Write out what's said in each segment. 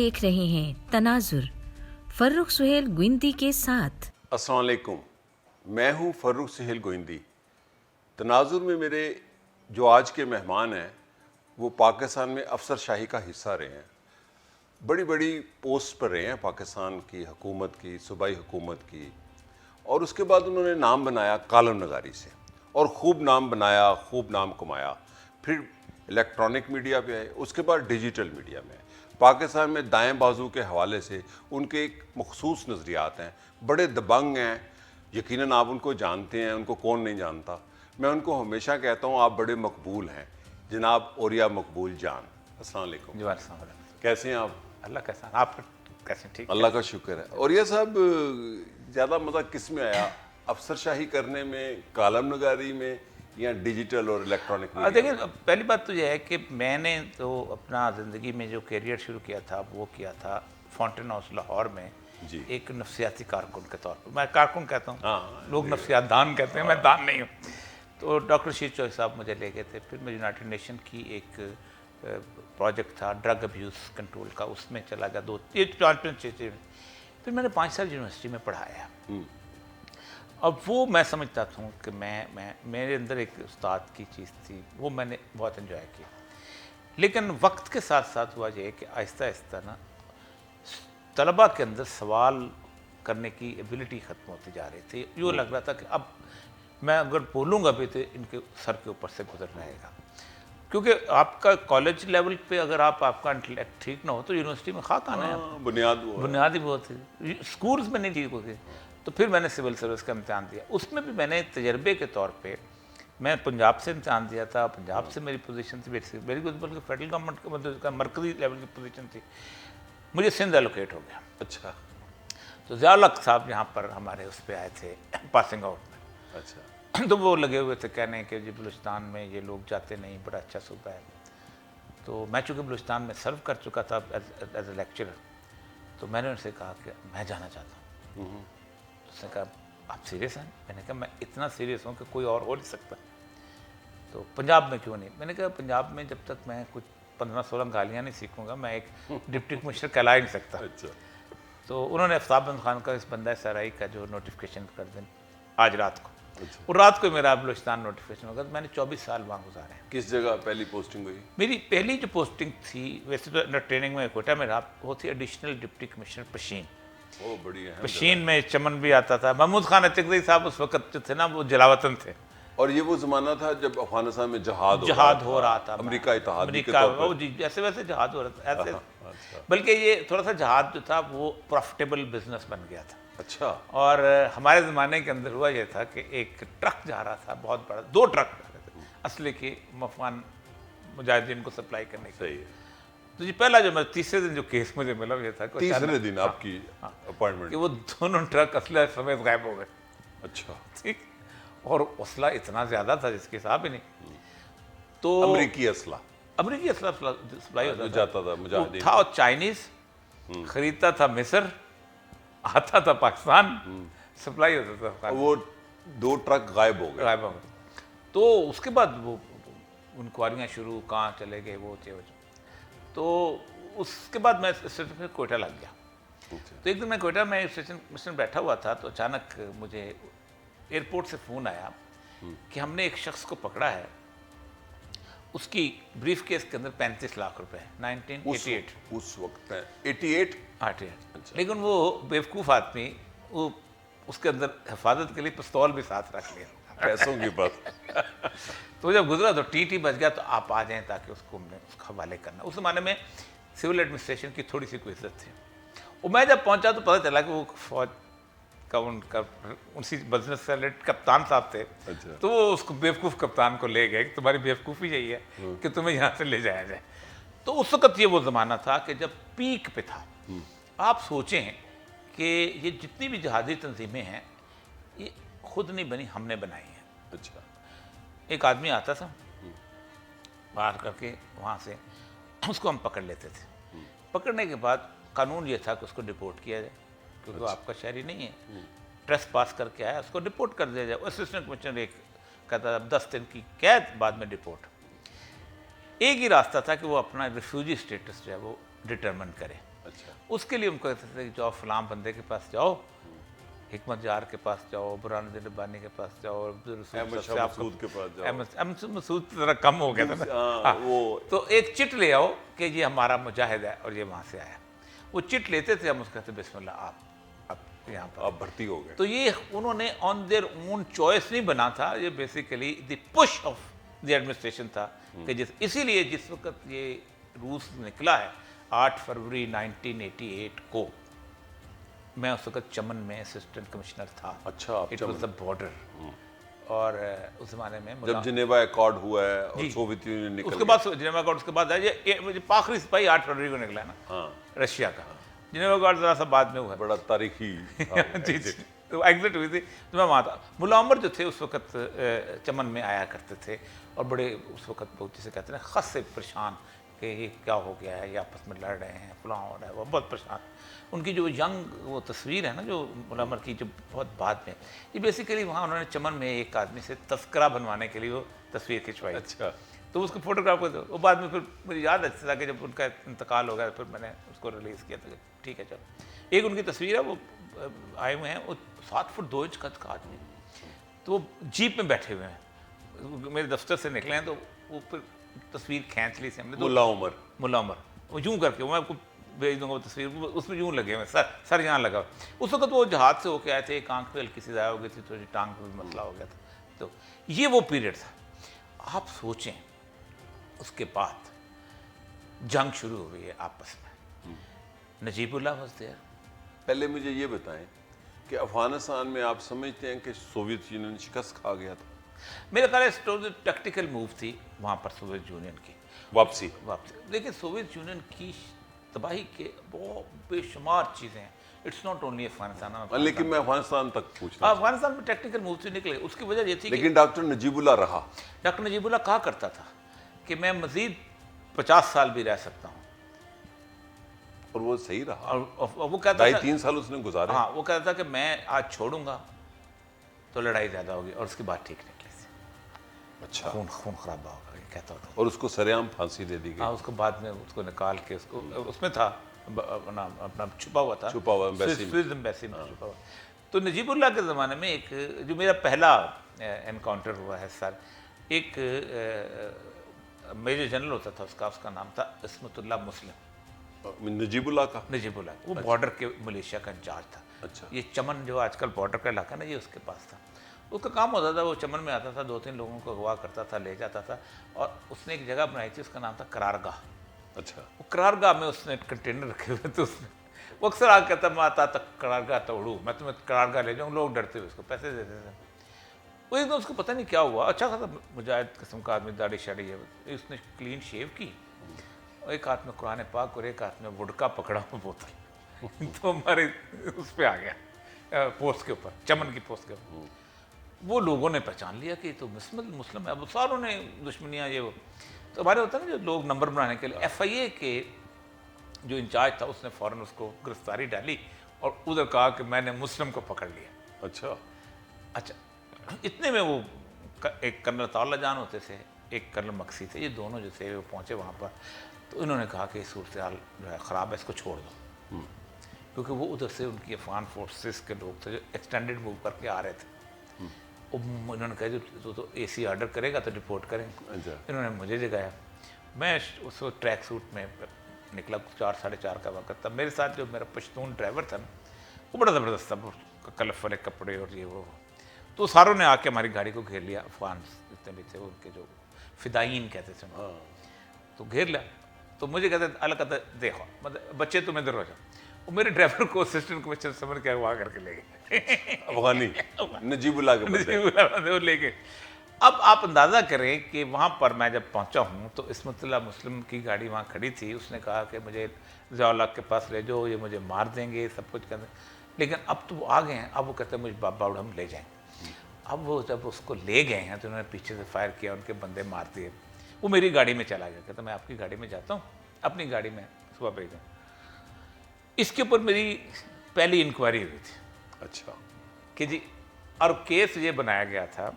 देख रहे हैं तनाजुर फर्रुख सुहेल गुइंदी के साथ। अस्सलाम वालेकुम, मैं हूं फर्रुख सुहेल गुइंदी। तनाजुर में मेरे जो आज के मेहमान हैं वो पाकिस्तान में अफसरशाही का हिस्सा रहे हैं, बड़ी बड़ी पोस्ट पर रहे हैं पाकिस्तान की हुकूमत की, सूबाई हुकूमत की। और उसके बाद उन्होंने नाम बनाया कालम नगारी से और ख़ूब नाम बनाया, ख़ूब नाम कमाया। फिर इलेक्ट्रॉनिक मीडिया पे आए, उसके बाद डिजिटल मीडिया में। पाकिस्तान में दाएं बाजू के हवाले से उनके एक मखसूस नज़रियात हैं, बड़े दबंग हैं। यकीनन आप उनको जानते हैं, उनको कौन नहीं जानता। मैं उनको हमेशा कहता हूँ आप बड़े मकबूल हैं, जनाब ओरिया मकबूल जान। अस्सलाम वालेकुम। जी वालेकुम। कैसे हैं आप? अल्लाह कैसा, आप कैसे? ठीक, अल्लाह का शुक्र है। ओरिया साहब, ज़्यादा मज़ा किस में आया, अफसरशाही करने में, कालम नगारी में, या डिजिटल और इलेक्ट्रॉनिक मीडिया? देखिए, पहली बात तो यह है कि मैंने तो अपना ज़िंदगी में जो करियर शुरू किया था वो किया था फाउंटेन हाउस लाहौर में जी। एक नफ्सियाती कारकुन के तौर पर। मैं कारकुन कहता हूँ, हाँ, लोग नफ्सियात दान कहते हैं, मैं दान नहीं हूँ। तो डॉक्टर शीर चौधरी साहब मुझे ले गए थे। फिर मैं यूनाइटेड नेशन की एक प्रोजेक्ट था ड्रग अब्यूज़ कंट्रोल का, उसमें चला गया 2-4 चीज़ें। फिर मैंने 5 साल यूनिवर्सिटी में पढ़ाया। अब वो मैं समझता था कि मैं मेरे अंदर एक उस्ताद की चीज़ थी, वो मैंने बहुत एंजॉय की। लेकिन वक्त के साथ साथ हुआ ये कि आहिस्ता आहिस्ता ना तलबा के अंदर सवाल करने की एबिलिटी ख़त्म होती जा रही थी। यूँ लग रहा था कि अब मैं अगर बोलूँगा भी तो इनके सर के ऊपर से गुजरना आएगा। क्योंकि आपका कॉलेज लेवल पे अगर आपका इंटेलेक्ट ठीक ना हो तो यूनिवर्सिटी में खाक आना है। बुनियादी बहुत है, स्कूल्स में नहीं ठीक होती। तो फिर मैंने सिविल सर्विस का इम्तहान दिया। उसमें भी मैंने तजर्बे के तौर पे मैं पंजाब से इम्तहान दिया था। पंजाब से मेरी पोजीशन थी वेरी गुड, बल्कि फेडरल गवर्नमेंट का मतलब का मरकजी लेवल की पोजीशन थी। मुझे सिंध एलोकेट हो गया। अच्छा। तो ज़िया साहब यहाँ पर हमारे उस पर आए थे पासिंग आउट में। अच्छा। तो वो लगे हुए थे कहने कि जी बलूचिस्तान में ये लोग जाते नहीं, बड़ा अच्छा सूबा है। तो मैं चूँकि बलूचिस्तान में सर्व कर चुका था एज ए लेक्चरर, तो मैंने उनसे कहा कि मैं जाना चाहता हूँ। उसने कहा आप सीरियस हैं? मैंने कहा मैं इतना सीरियस हूँ कि कोई और हो नहीं सकता। तो पंजाब में क्यों नहीं? मैंने कहा पंजाब में जब तक मैं कुछ 15-16 गालियाँ नहीं सीखूंगा मैं एक डिप्टी कमिश्नर कहला ही नहीं सकता। अच्छा। तो उन्होंने आफ्ताब बंद खान का इस बंदा SRI का जो नोटिफिकेशन कर दें आज रात को। अच्छा। और रात को मेरा बलूचिस्तान नोटिफिकेशन होगा। तो मैंने 24 साल वहाँ गुजारे हैं। किस जगह पहली पोस्टिंग हुई? मेरी पहली जो पोस्टिंग थी, वैसे तो अंडर ट्रेनिंग में कोटा में रहा, वो थी एडिशनल डिप्टी कमिश्नर पशीन। ओ, बड़ी अहम पशीन में चमन भी आता था। महमूद खान अतिकदी साहब उस वक्त जो थे ना वो जलावतन थे। और ये वो जमाना था जब अफगानिस्तान में जहाद हो रहा था। अमेरिका इत्तेहादी के अमेरिका तौर पर। जी ऐसे वैसे जहाद हो रहा था ऐसे। अच्छा। बल्कि ये थोड़ा सा जहाद जो था वो प्रॉफिटेबल बिजनेस बन गया था। अच्छा। और हमारे ज़माने के अंदर हुआ ये था कि एक ट्रक जा रहा था बहुत बड़ा, 2 ट्रक जा रहे थे असले के अफगान मुजाहिदीन को सप्लाई करने के। सही है। तो जी पहला जो मैं तीसरे दिन जो केस मुझे मिला ये था कि तीसरे दिन आपकी अपॉइंटमेंट कि वो दोनों ट्रक असला समेत गायब हो गए। अच्छा। ठीक। और असला इतना ज़्यादा था जिसके हिसाब ही नहीं। तो अमेरिकी असला सप्लाई होता जाता था मुजाहिदीन था। और चाइनीज़ खरीदता था मिस्र, आता था पाकिस्तान, सप्लाई होता था। वो 2 ट्रक गायब हो गए। तो उसके बाद वो इंक्वायरियाँ शुरू, कहाँ चले गए वो थे। तो उसके बाद मैं स्टेशन पे कोयटा लग गया। तो एक दिन मैं कोयटा में स्टेशन मिशन बैठा हुआ था तो अचानक मुझे एयरपोर्ट से फ़ोन आया कि हमने एक शख्स को पकड़ा है, उसकी ब्रीफ केस के अंदर 35 लाख रुपए है। 1988 उस वक्त में 88। अच्छा। लेकिन वो बेवकूफ़ आदमी वो उसके अंदर हिफाजत के लिए पिस्तौल भी साथ रख लिया पैसों की बात। तो जब गुजरा तो टी बच गया। तो आप आ जाएं ताकि उसको हमने उसका हवाले करना। उस ज़माने में सिविल एडमिनिस्ट्रेशन की थोड़ी सी कोई इज्जत थी। और मैं जब पहुंचा तो पता चला कि वो फौज का उनका उसी बिजनेस से रिलेटेड कप्तान साहब थे। अच्छा। तो वो उसको बेवकूफ़ कप्तान को ले गए कि तुम्हारी बेवकूफ़ी यही है कि तुम्हें यहाँ से ले जाया जाए। तो उस वक्त ये वो ज़माना था कि जब पीक पे था। आप सोचें कि ये जितनी भी जहादी तंजीमें हैं ये खुद नहीं बनी, हमने बनाई हैं। अच्छा। एक आदमी आता था बाहर करके वहाँ से, उसको हम पकड़ लेते थे। पकड़ने के बाद कानून ये था कि उसको डिपोर्ट किया जाए क्योंकि वो आपका शहरी नहीं है। ट्रेस पास करके आया, उसको डिपोर्ट कर दिया जाए। असिस्टेंट कमिश्नर एक कहता था 10 दिन की कैद, बाद में डिपोर्ट। एक ही रास्ता था कि वो अपना रिफ्यूजी स्टेटस जो है वो डिटरमिन करे। अच्छा। उसके लिए उनको कहते थे कि जाओ फलां बंदे के पास जाओ, हिकमत जार के पास जाओ, बुरहानुद्दीन रब्बानी के पास जाओ, अहमद शाह मसूद के पास जाओ। अहमद मसूद जरा कम हो गया था ना। हाँ, तो एक चिट ले आओ कि ये हमारा मुजाहिद है और ये वहाँ से आया। वो चिट लेते थे, हम उसको कहते बिस्मिल्लाह आप यहाँ पर आप भर्ती हो गए। तो ये उन्होंने ऑन देयर ओन चॉइस नहीं बना था, ये basically the push of the administration था कि इसीलिए जिस वक्त ये रूस निकला है 8 फरवरी 1988 को, मैं उस वक्त चमन में असिस्टेंट कमिश्नर था। अच्छा, आप इट वाज द बॉर्डर। और उस ज़माने में जब जिनेवा अकॉर्ड हुआ है और सोवियत यूनियन निकल उसके बाद जिनेवा अकॉर्ड उसके बाद ये आखिरी सिपाही 8 फरवरी को निकला है ना। हाँ, रशिया का जिनेवा अकॉर्ड ज़रा सा बाद में हुआ है। बड़ा तारीखी जी जी, तो एग्जिट हुई थी, तो मैं वहाँ था। मुल्ला उमर जो थे उस वक्त चमन में आया करते थे और बड़े उस वक्त बहुत जिसे कहते हैं ख़ास से परेशान कि ये क्या हो गया है, ये आपस में लड़ रहे हैं, फलां हो रहा है, वो बहुत परेशान। उनकी जो यंग वो तस्वीर है ना जो मुल्ला उमर की, जो बहुत बाद में, ये बेसिकली वहाँ उन्होंने चमन में एक आदमी से तस्करा बनवाने के लिए वो तस्वीर खिंचवाई। अच्छा, तो उसको फोटोग्राफ को वो बाद में फिर मुझे याद अच्छा था कि जब उनका इंतकाल हो गया फिर मैंने उसको रिलीज़ किया था। ठीक है चलो, एक उनकी तस्वीर है, वो आए हुए हैं, वो 7 फुट 2 इंच कद का आदमी, तो वो जीप में बैठे हुए हैं, मेरे दफ्तर से निकले हैं, तो वो फिर तस्वीर खींच ली थी हमने। तो मुल्ला उमर वो यूँ करके, मैं आपको भेज दूंगा वो तस्वीर, उसमें यूँ लगे हुए सर यहाँ लगा। उस वक्त वो जहाज से होके आए थे, एक आंख पे हल्की सी ज़ाया हो गई थी, थोड़ी टांग पे भी मसला हो गया था। तो ये वो पीरियड था। आप सोचें उसके बाद जंग शुरू हो गई है आपस में। Najibullah was there. पहले मुझे ये बताएं कि अफगानिस्तान में आप समझते हैं कि सोवियत यूनियन शिकस्त खा गया था? मेरा ख्याल है टैक्टिकल मूव थी वहाँ पर सोवियत यूनियन की वापसी। देखिए सोवियत यूनियन की तबाही के बहुत बेशुमार चीज़ें हैं। It's not only Afghanistan. लेकिन मैं अफगानिस्तान तक पूछ रहा हूं। अफगानिस्तान में टैक्टिकल मूव से निकले, उसकी वजह ये थी लेकिन डॉक्टर नजीबुल्लाह रहा। डॉक्टर नजीबुल्लाह कहा करता था कि मैं मज़ीद 50 साल भी रह सकता हूँ, और वो सही रहा। और वो कहता था 2.5-3 साल उसने गुजारे। हाँ, वो कहता था कि मैं आज छोड़ूंगा तो लड़ाई ज़्यादा होगी, और उसके बाद ठीक निकले। अच्छा, खून खराबा होगा, ये कहता होता। और उसको सरेआम फांसी दे दी गई। हाँ, उसको बाद में उसको निकाल के उसको उसमें था अपना छुपा हुआ था, छुपा हुआ एम्बेसी में छुपा हुआ। तो नजीबुल्लाह के ज़माने में एक जो मेरा पहला एनकाउंटर हुआ है सर, एक मेजर जनरल होता था, उसका नाम था इस्मतुल्लाह मुस्लिम। नजीबुल्लाह वो बॉर्डर के मलेशिया का इंचार्ज था। अच्छा। ये चमन जो आजकल बॉर्डर का इलाका ना, ये उसके पास था। उसका काम होता था, वो चमन में आता था, 2-3 लोगों को अगवा करता था, ले जाता था, और उसने एक जगह बनाई थी, उसका नाम था करारगाह। अच्छा। वो करारगाह में उसने कंटेनर रखे हुए थे, उसने वो अक्सर आगे कहता मैं आता तक करारगाह तोड़ू, मैं तुम्हें करारगाह ले जाऊँ। लोग डरते हुए उसको पैसे देते थे। वो एकदम उसको पता नहीं क्या हुआ, अच्छा खासा मुजाहिद किस्म का आदमी, दाढ़ी शाड़ी है, उसने क्लीन शेव की, एक हाथ में कुरान पाक और एक हाथ में वुडका पकड़ा हुआ बोतल तो हमारे उस पर आ गया पोस्ट के ऊपर, चमन की पोस्ट के ऊपर। वो लोगों ने पहचान लिया कि तो मुस्लिम है। अब सारों ने दुश्मनियाँ ये वो, तो हमारे होता है ना जो लोग नंबर बनाने के लिए, FIA के जो इंचार्ज था उसने फ़ौरन उसको गिरफ्तारी डाली और उधर कहा कि मैंने मुस्लिम को पकड़ लिया। अच्छा, इतने में वो एक कर्नल ताउला जान होते थे, एक कर्नल मक्सी थे, ये दोनों जो थे वो पहुँचे वहाँ पर। तो इन्होंने कहा कि सूरत हाल जो है ख़राब है, इसको छोड़ दो, क्योंकि वो उधर से उनकी अफगान फोर्सेस के लोग थे जो एक्सटेंडेड मूव करके आ रहे थे। इन्होंने कहा जो तो AC ऑर्डर करेगा तो रिपोर्ट करेंगे। इन्होंने मुझे जगाया, मैं उस वक्त ट्रैक सूट में निकला, 4-4:30 का वक्त। तब मेरे साथ जो मेरा पश्तून ड्राइवर था ना, वो बड़ा ज़बरदस्त था, कलफ वाले कपड़े और ये वो। तो सारों ने आके हमारी गाड़ी को घेर लिया, अफगान जितने भी थे उनके जो फिदाइन कहते थे, तो घेर लिया। तो मुझे कहते अल्लाह कहता देखो मतलब बच्चे तुम इधर हो जाओ। वो मेरे ड्राइवर को असिस्टेंट कमिश्नर समझ के अगवा करके ले गए अफगानी नजीबुल्लाह के ले गए। अब आप अंदाज़ा करें कि वहाँ पर मैं जब पहुँचा हूँ तो इस्मतुल्लाह मुस्लिम की गाड़ी वहाँ खड़ी थी। उसने कहा कि मुझे ज़ियाउल हक के पास ले जाओ, ये मुझे मार देंगे, सब कुछ कर देंगे। लेकिन अब तो वो आ गए हैं, अब वो कहते हैं मुझे बाबा हम ले जाएंगे। अब वो जब उसको ले गए हैं तो उन्होंने पीछे से फायर किया, उनके बंदे मार दिए। वो मेरी गाड़ी में चला गया, कहता मैं आपकी गाड़ी में जाता हूँ, अपनी गाड़ी में सुबह भेजें। इसके ऊपर मेरी पहली इंक्वायरी हुई थी। अच्छा। कि जी, और केस ये बनाया गया था,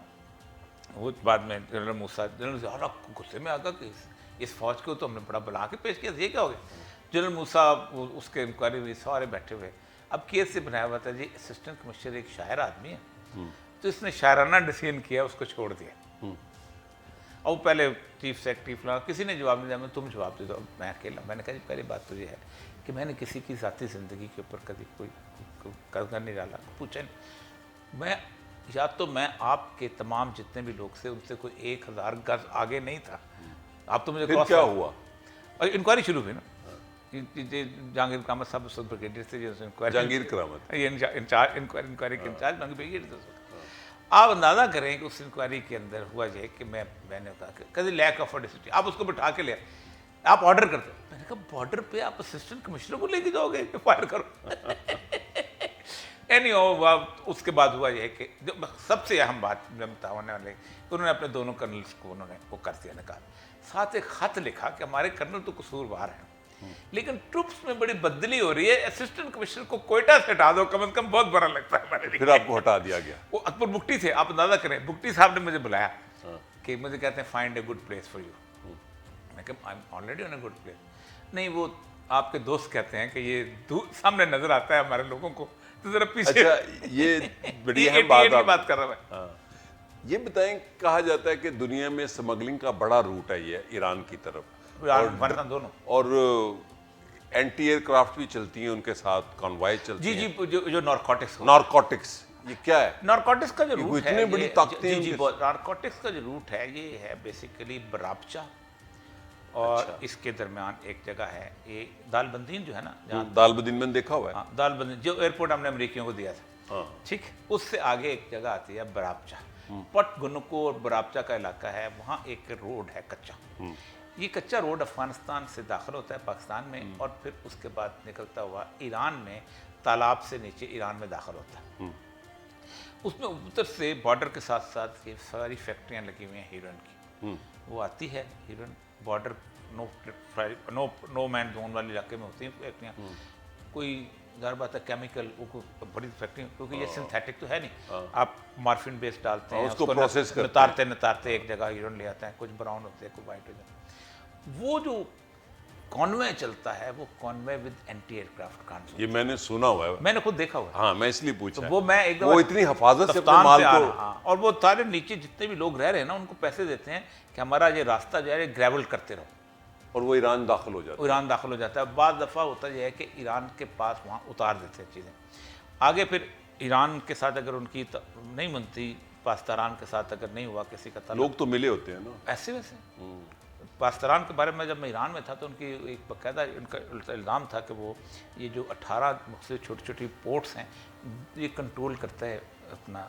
वो बाद में जनरल मूसा जनरल गुस्से में आ गया कि इस फौज को तो हमने बड़ा बुला के पेश किया, ये क्या हो गया। जनरल मूसा उसके इंक्वायरी हुई, सारे बैठे हुए। अब केस से बनाया हुआ था जी असिस्टेंट कमिश्नर एक शायर आदमी है, तो इसने शायराना डिसीजन किया, उसको छोड़ दिया। और वो पहले चीफ सेक्रेटरी फलां किसी ने जवाब नहीं दिया, मैं तुम जवाब दे दो। अब मैं अकेला, मैंने कहा जी पहली बात तो ये है कि मैंने किसी की ज़ाती ज़िंदगी के ऊपर कभी कोई कदम नहीं डाला, पूछा नहीं। मैं आपके तमाम जितने भी लोग थे उनसे कोई 1000 गज आगे नहीं था। आप तो मुझे फिर क्या हुआ? इंक्वायरी शुरू हुई ना, जहांगीर करामत साहब उस ब्रिगेडियर थे, जहांगीर करामत ये इंचार्ज इंक्वायरी के इंचार्ज ब्रिगेडियर थे। आप अंदाज़ा करें कि उस इंक्वायरी के अंदर हुआ ये कि मैंने कहा कि कभी लैक ऑफ ऑडिसिटी, आप उसको बिठा के ले, आप ऑर्डर कर दो। मैंने कहा बॉर्डर पे आप असिस्टेंट कमिश्नर को लेके जाओगे कि फायर करो? उसके बाद हुआ ये कि सबसे अहम बात होने वाले, उन्होंने अपने दोनों कर्नल्स को उन्होंने वो कर दिया निकाल, साथ एक खत लिखा कि हमारे कर्नल तो कसूरवार हैं, लेकिन ट्रुप्स में बड़ी बदली हो रही है, असिस्टेंट कमिश्नर को कोयटा से हटा दो, कम से कम बहुत बुरा लगता है हमारे लिए। फिर आपको हटा दिया गया। वो अकबर बुगटी थे, आप अंदाजा करें, बुगटी साहब ने मुझे बुलाया कि मुझे कहते हैं find a good place for you. मैं कहा I am already on a good place. नहीं, वो आपके दोस्त कहते हैं कि ये सामने नजर आता है हमारे लोगों को, तो जरा पीछे। अच्छा, ये बड़ी अहम बात कर रहा है। ये बताएं, कहा जाता है कि दुनिया में स्मगलिंग का बड़ा रूट है ये ईरान की तरफ, दोनों, और एंटी एयरक्राफ्ट भी चलती हैं उनके साथ, कॉन्वॉय चलती हैं। जी, जो नारकोटिक्स, ये क्या है? नारकोटिक्स का जो रूट है, इतनी बड़ी ताकतें, जी, नारकोटिक्स का जो रूट है ये है बेसिकली बराबचा और इसके दरमियान एक जगह है ये दालबंदीन जो है ना, जहाँ दालबदीन मैंने देखा हुआ है। दालबंदीन जो एयरपोर्ट हमने अमेरिकियों को दिया था, ठीक, उससे आगे एक जगह आती है बराबचा। पट गुनको और बराबचा का इलाका है, वहाँ एक रोड है कच्चा। ये कच्चा रोड अफगानिस्तान से दाखिल होता है पाकिस्तान में, और फिर उसके बाद निकलता हुआ ईरान में तालाब से नीचे ईरान में दाखिल होता है। उसमें उत्तर से बॉर्डर के साथ साथ ये सारी फैक्ट्रियाँ लगी हुई हैं हीरोइन की, वो आती है heroin, border no man zone वाले इलाके में होती हैं फैक्ट्रियाँ। कोई ज़ाहिर बात है केमिकल, वो बड़ी फैक्ट्री, क्योंकि ये सिंथेटिक तो है नहीं, आप मार्फिन बेस डालते हैं, उसको प्रोसेस करते नतारते एक जगह हीरोइन ले आते हैं, कुछ ब्राउन होते हैं, कुछ वाइट हो जाते हैं। वो जो कॉन्वे चलता है, वो Conway with anti aircraft guns, ये मैंने सुना हुआ है, मैंने खुद देखा हुआ है। हाँ, मैं इसलिए पूछा। तो वो मैं एक वो इतनी हिफाजत से अपने माल को, और वो सारे नीचे जितने भी लोग रह रहे हैं ना, उनको पैसे देते हैं कि हमारा ये रास्ता जो है ग्रेवल करते रहो, और वो ईरान दाखिल हो जाता है। बाद दफ़ा होता यह है कि ईरान के पास वहाँ उतार देते हैं चीज़ें आगे, फिर ईरान के साथ अगर उनकी नहीं बनती, पाकिस्तान के साथ अगर नहीं हुआ किसी का, लोग तो मिले होते हैं ना ऐसे वैसे। पाकिस्तान के बारे में जब मैं ईरान में था तो उनकी एक बाकायदा उनका इल्ज़ाम था कि वो ये जो 18 मुख्तलिफ छोटी छोटी पोर्ट्स हैं ये कंट्रोल करता है अपना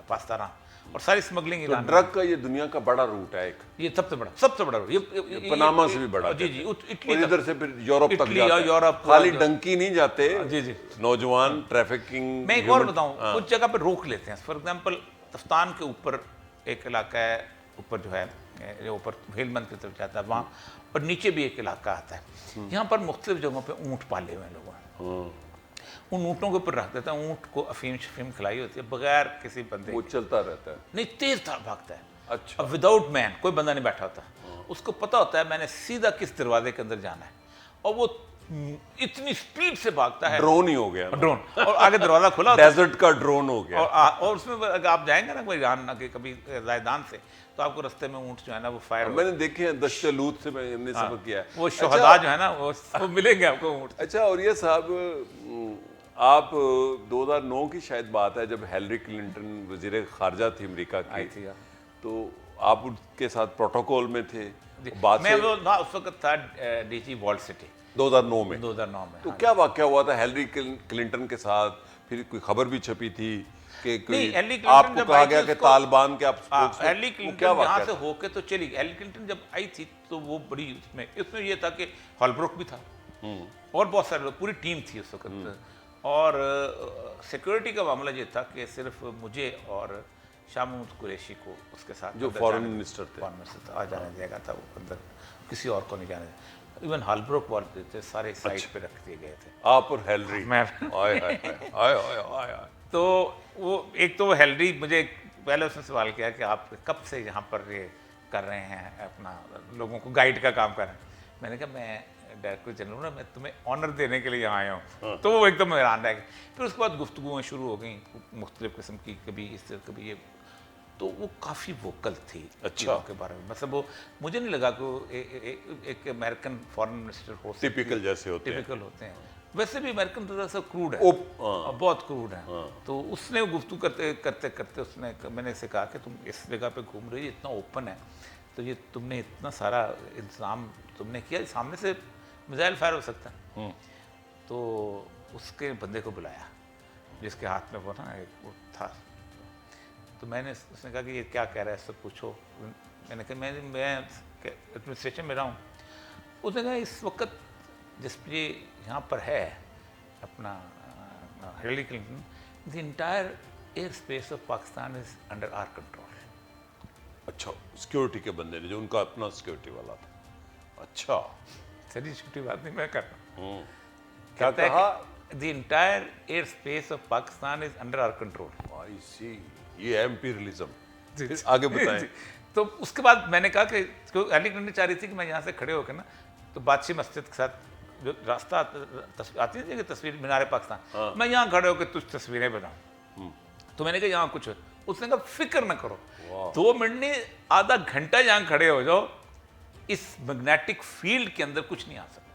पाकिस्तान, और सारी स्मगलिंग तो ड्रग का ये दुनिया का बड़ा रूट है, एक ये सबसे बड़ा रूट, ये पनामा से भी बड़ा। जी, इटली, इधर से फिर यूरोप तक जाता है। यूरोप, खाली डंकी नहीं जाते, जी, नौजवान ट्रैफिकिंग। मैं एक और बताऊं, कुछ जगह पे रोक लेते हैं। फॉर एग्जांपल तफ्तान के ऊपर एक इलाका है, ऊपर जो है जो ऊपर हेलमंद की तरफ जाता है वहाँ, और नीचे भी एक इलाका आता है, यहाँ पर मुख्तलिफ जगहों पे ऊँट पाले हुए हैं लोगों ने, उन ऊँटों के ऊपर रख देते हैं, ऊँट को अफीम शफीम खिलाई होती है बगैर किसी बंदे, वो चलता रहता है, नहीं तेज भागता है। अच्छा, विदाउट मैन, कोई बंदा नहीं बैठा होता, उसको पता होता है मैंने सीधा किस दरवाजे के अंदर जाना है, और वो इतनी स्पीड से भागता है, ड्रोन ही हो गया, ड्रोन, और आगे दरवाजा खुला होता है, डेजर्ट का ड्रोन हो गया। और उसमें अगर आप जाएंगे ना कोई ईरान के कभी जायदान से, तो आपको रास्ते में ऊँट जो है ना वो फायर, मैंने देखे हैं दश्त लूत से, मैंने सबक किया है, वो शहदा जो है ना वो मिलेंगे आपको ऊँट। अच्छा, और ये साहब, आप 2009 की शायद बात है जब हिलरी क्लिंटन वजीर खारजा थी अमेरिका की, तो आप उनके साथ प्रोटोकॉल में थे, मैं वो उस वक्त था डीजी वॉल सिटी 2009 में। 2009 में तो क्या वाकया हुआ था हिलरी क्लिंटन के साथ? फिर कोई खबर भी छपी थी कि आपको कहा गया कि तालिबान के आप हिलरी क्लिंटन यहाँ से होके तो चली गई। हिलरी क्लिंटन जब आई थी तो वो बड़ी उसमें ये था कि हॉलब्रुक भी था और बहुत सारे लोग, पूरी टीम थी उस वक्त, और सिक्योरिटी का मामला ये था कि सिर्फ मुझे और शाह महमूद कुरैशी को उसके साथ, जो फॉरेन मिनिस्टर थे, आ जाने दिया गया था, वो अंदर किसी और को नहीं जाने दिया। इवन हॉलब्रुक वाले थे सारे साइड पे रख दिए गए थे। आप और हिलरी? मैं आए तो वो एक तो हिलरी मुझे पहले उसने सवाल किया कि आप कब से यहाँ पर ये कर रहे हैं, अपना लोगों को गाइड का काम कर रहे हैं। मैंने कहा मैं डायरेक्टर जनरल, मैं तुम्हें ऑनर देने के लिए यहाँ आया हूँ। तो वो एकदम हैरान रह गए। फिर उसके बाद गुफ्तगुएँ शुरू हो गई मुख्तलिफ़ किस्म की, कभी इस तरह कभी ये। तो वो काफ़ी वोकल थी चीज़ों के बारे में। मतलब वो मुझे नहीं लगा कि वो एक अमेरिकन फॉरेन मिनिस्टर हो, टिपिकल जैसे होते हैं। टिपिकल होते हैं। वैसे भी अमेरिकन थोड़ा सा क्रूड है, बहुत क्रूड है। तो उसने गुफ्तगू करते करते करते उसने, मैंने इसे कहा कि तुम इस जगह पे घूम रही हो, इतना ओपन है, तो ये तुमने इतना सारा इंतज़ाम तुमने किया, सामने से मिसाइल फायर हो सकता है। तो उसके बंदे को बुलाया जिसके हाथ में वो ना एक वो था। तो मैंने, उसने कहा कि ये क्या कह रहा है, सब पूछो। मैंने कहा मैं एडमिनिस्ट्रेशन में रहा हूँ। उसने कहा इस वक्त जिस पे यहाँ पर है अपना Hillary Clinton, the entire air space of Pakistan is under our control. अच्छा, सिक्योरिटी के बंदे ने, जो उनका अपना सिक्योरिटी वाला था। अच्छा, सही छोटी बात नहीं मैं कर रहा हूँ। क्या कहा? The entire air space of Pakistan is under our control. I see, ये है एम्पीरियलिज्म। आगे बताएं। तो उसके बाद मैंने कहा कि हिलरी क्लिंटन चाह रही थी कि मैं यहाँ से खड़े होकर ना, तो बादशाही मस्जिद के साथ जो रास्ता आती है कि तस्वीर मीनार पाकिस्तान, मैं यहाँ खड़े होकर कुछ तस्वीरें बनाऊँ। तो मैंने कहा यहाँ कुछ, उसने कहा फिक्र ना करो, 2 मिनट नहीं आधा घंटा यहाँ खड़े हो जाओ, इस मैग्नेटिक फील्ड के अंदर कुछ नहीं आ सकता।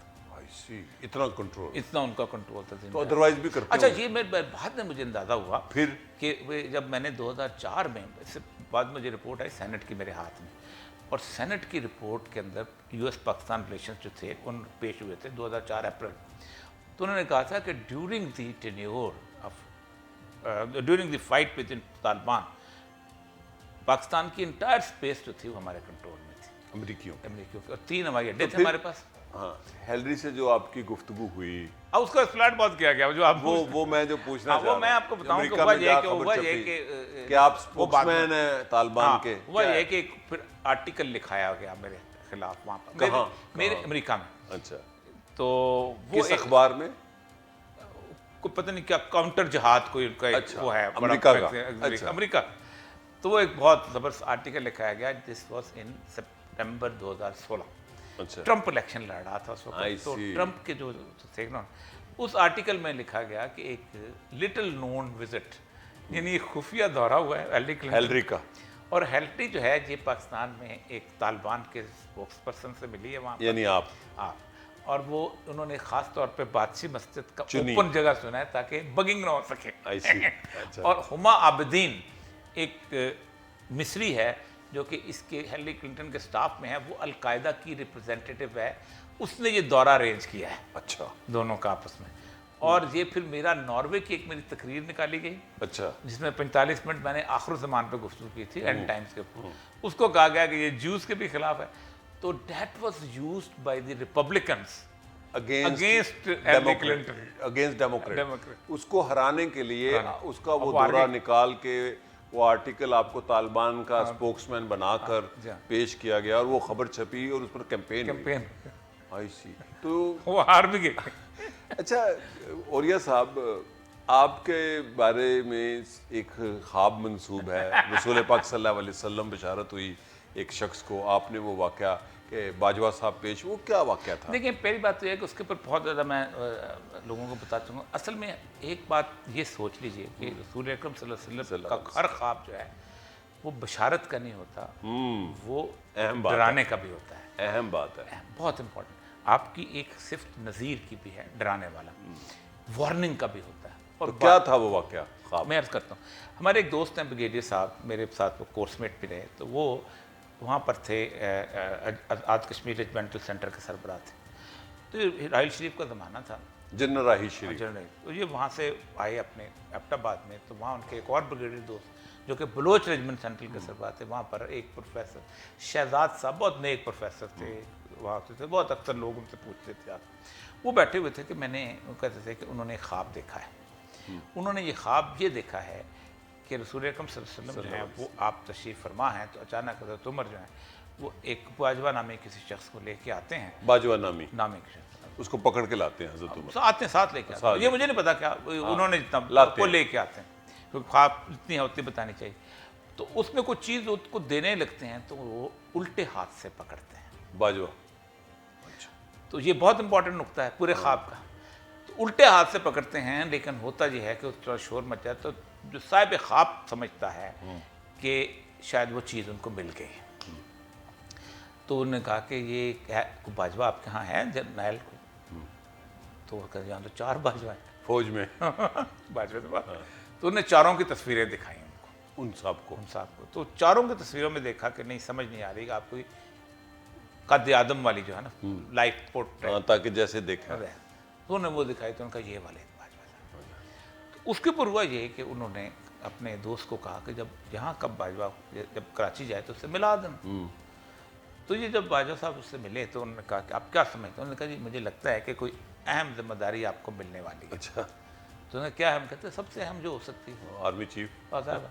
इतना कंट्रोल, इतना उनका कंट्रोल था। तो अदरवाइज भी करते अच्छा, ये मैं बाद में मुझे अंदाज़ा हुआ फिर कि जब मैंने 2004 में, इससे बाद मुझे रिपोर्ट आई सेनेट की मेरे हाथ में, और सेनेट की रिपोर्ट के अंदर यूएस पाकिस्तान रिलेशंस जो थे उन पेश हुए थे 2004 अप्रैल। तो उन्होंने कहा था कि during the tenure of during the fight with in Taliban, Pakistan की इंटायर स्पेस जो थी वो हमारे कंट्रोल में थी, अमेरिकियों की। और 3 हवाई अड्डे थे फिर हमारे पास। हाँ, हिलरी से जो आपकी गुफ्तगू हुई, अब उसका फ्लैट बहुत किया गया, जो आप वो मैं जो पूछना चाह रहा वो हूं, मैं आपको बताऊं कि अमेरिका हुआ में ये जहाँ कि खबर हुआ ये छपी कि आप स्पोक्समैन हैं तालिबान के, हुआ ये कि फिर आर्टिकल लिखाया गया मेरे खिलाफ वहाँ पर, मेरे अमेरिका में। अच्छा, तो वो किस अखबार में? को पता नहीं क्या काउंटर जहाद कोई उनका अच्छा, वो है अमेरिका का। अच्छा। अमेरिका। तो वो एक बहुत ज़बरदस्त आर्टिकल लिखाया गया, दिस वाज इन सितंबर 2016। अच्छा, ट्रंप इलेक्शन लड़ रहा था उस I वक्त। तो see. ट्रंप के जो थे ना, उस आर्टिकल में लिखा गया कि एक लिटिल नोन विजिट, यानी एक खुफिया दौरा हुआ है हिलरी का। और हिलरी जो है ये पाकिस्तान में एक तालिबान के स्पोक्स पर्सन से मिली है वहाँ पर, यानी आप और वो उन्होंने ख़ास तौर पे बादशाही मस्जिद का चुनी। ओपन जगह सुना है ताकि बगिंग ना हो सके। I see. अच्छा। और हुमा आबदीन एक मिस्री है जो कि इसके हिलरी क्लिंटन के स्टाफ में है, वो अलकायदा की रिप्रेजेंटेटिव है, उसने ये दौरा अरेंज किया है। अच्छा, दोनों का आपस में। और ये फिर मेरा नॉर्वे की एक मेरी तकरीर निकाली गई, अच्छा, जिसमें 45 मिनट मैंने आखिर ज़मान पे गुफ्तगू की थी एंड टाइम्स के ऊपर। उसको कहा गया कि ये ज्यूज के भी खिलाफ है। तो that was used by the Republicans against Hillary Clinton, against Democrat. Democrat. उसको हराने के लिए उसका वो अब दौरा निकाल के वो आर्टिकल आपको तालिबान का स्पोक्समैन बनाकर पेश किया गया और वो खबर छपी और उस पर कैंपेन। आई सी। तो वो हार भी गए। अच्छा औरिया साहब, आपके बारे में एक ख्वाब मंसूब है, रसूल पाक सल्लल्लाहु अलैहि वसल्लम बशारत हुई एक शख्स को, आपने वो वाक़या कि बाजवा साहब पेश, वो क्या वाक़या था? देखिए, पहली बात तो यह है कि उसके ऊपर बहुत ज़्यादा मैं लोगों को बता चुका हूँ। असल में एक बात ये सोच लीजिए कि रसूल अकरम सल्लल्लाहु अलैहि वसल्लम का हर ख्वाब जो है वो बशारत का नहीं होता, वो अहम बात डराने का भी होता है। अहम बात है, बहुत इंपॉर्टेंट। आपकी एक सिर्फ नज़ीर की भी है, डराने वाला, वार्निंग का भी होता है। और तो क्या था वो वाक़या ख्वाब? मैं अर्ज़ करता हूँ, हमारे एक दोस्त हैं ब्रिगेडियर साहब, मेरे साथ वो कोर्समेट भी रहे, तो वो वहाँ पर थे, आज़ाद कश्मीर रेजिमेंटल सेंटर के सरबराह थे। तो राहिल शरीफ का ज़माना था, जनरल राही शरीफ। जनरल, तो ये वहाँ से आए अपने एबटाबाद में। तो वहाँ उनके एक और ब्रिगेडियर दोस्त जो कि बलोच रेजिमेंट सेंट्रल के सरबराह थे, वहाँ पर एक प्रोफेसर शहजाद साहब, बहुत नेक प्रोफेसर थे, वहाँ से थे, बहुत अक्सर लोग उनसे पूछते थे। आप वो बैठे हुए थे कि वो कहते थे कि उन्होंने ख्वाब देखा है। उन्होंने ये ख्वाब ये देखा है कि रसूल अकरम सल्लल्लाहु अलैहि वसल्लम जो हैं वो आप तशरीफ़ फरमा हैं, तो अचानक हज़रत उमर जो हैं वो एक बाजवा नामे किसी शख्स को लेके आते हैं। बाजवा नामे के शख्स उसको पकड़ के लाते हैं हज़रत उमर, साथ लेके आते हैं। ये मुझे नहीं पता क्या उन्होंने जितना लाते वो लेके आते हैं, क्योंकि ख्वाब जितनी है उतनी बतानी चाहिए। तो उसमें कोई चीज़ उसको देने लगते हैं तो वो उल्टे हाथ से पकड़ते हैं बाजवा। तो ये बहुत इंपॉर्टेंट नुक्ता है पूरे ख्वाब का। तो उल्टे हाथ से पकड़ते हैं, लेकिन होता ये है कि थोड़ा शोर मच जाए तो जो साहिब ख्वाब समझता है कि शायद वो चीज़ उनको मिल गई। तो उन्होंने कहा कि ये बाजवा आपके यहाँ है जर्नैल को? तो वो कहते यहाँ तो 4 बाजवा है फौज में। बाजवा तो बात। तो उन्होंने चारों की तस्वीरें दिखाई उनको, उन साहब को। तो चारों की तस्वीरों में देखा कि नहीं समझ नहीं आ रही, आपको कद आदम वाली जो है ना लाइफ पोर्ट्रेट, ताकि जैसे देखा तो उन्होंने वो दिखाई, तो उनका ये वाले बाजवा था। तो उसके ऊपर हुआ ये कि उन्होंने अपने दोस्त को कहा कि जब यहाँ कब बाजवा जब कराची जाए तो उससे मिला देना। तो ये जब बाजवा साहब उससे मिले तो उन्होंने कहा कि आप क्या समझते हैं? उन्होंने कहा जी मुझे लगता है कि कोई अहम जिम्मेदारी आपको मिलने वाली है। अच्छा। तो उन्होंने क्या हम कहते हैं सबसे अहम जो हो सकती है आर्मी चीफ साहब।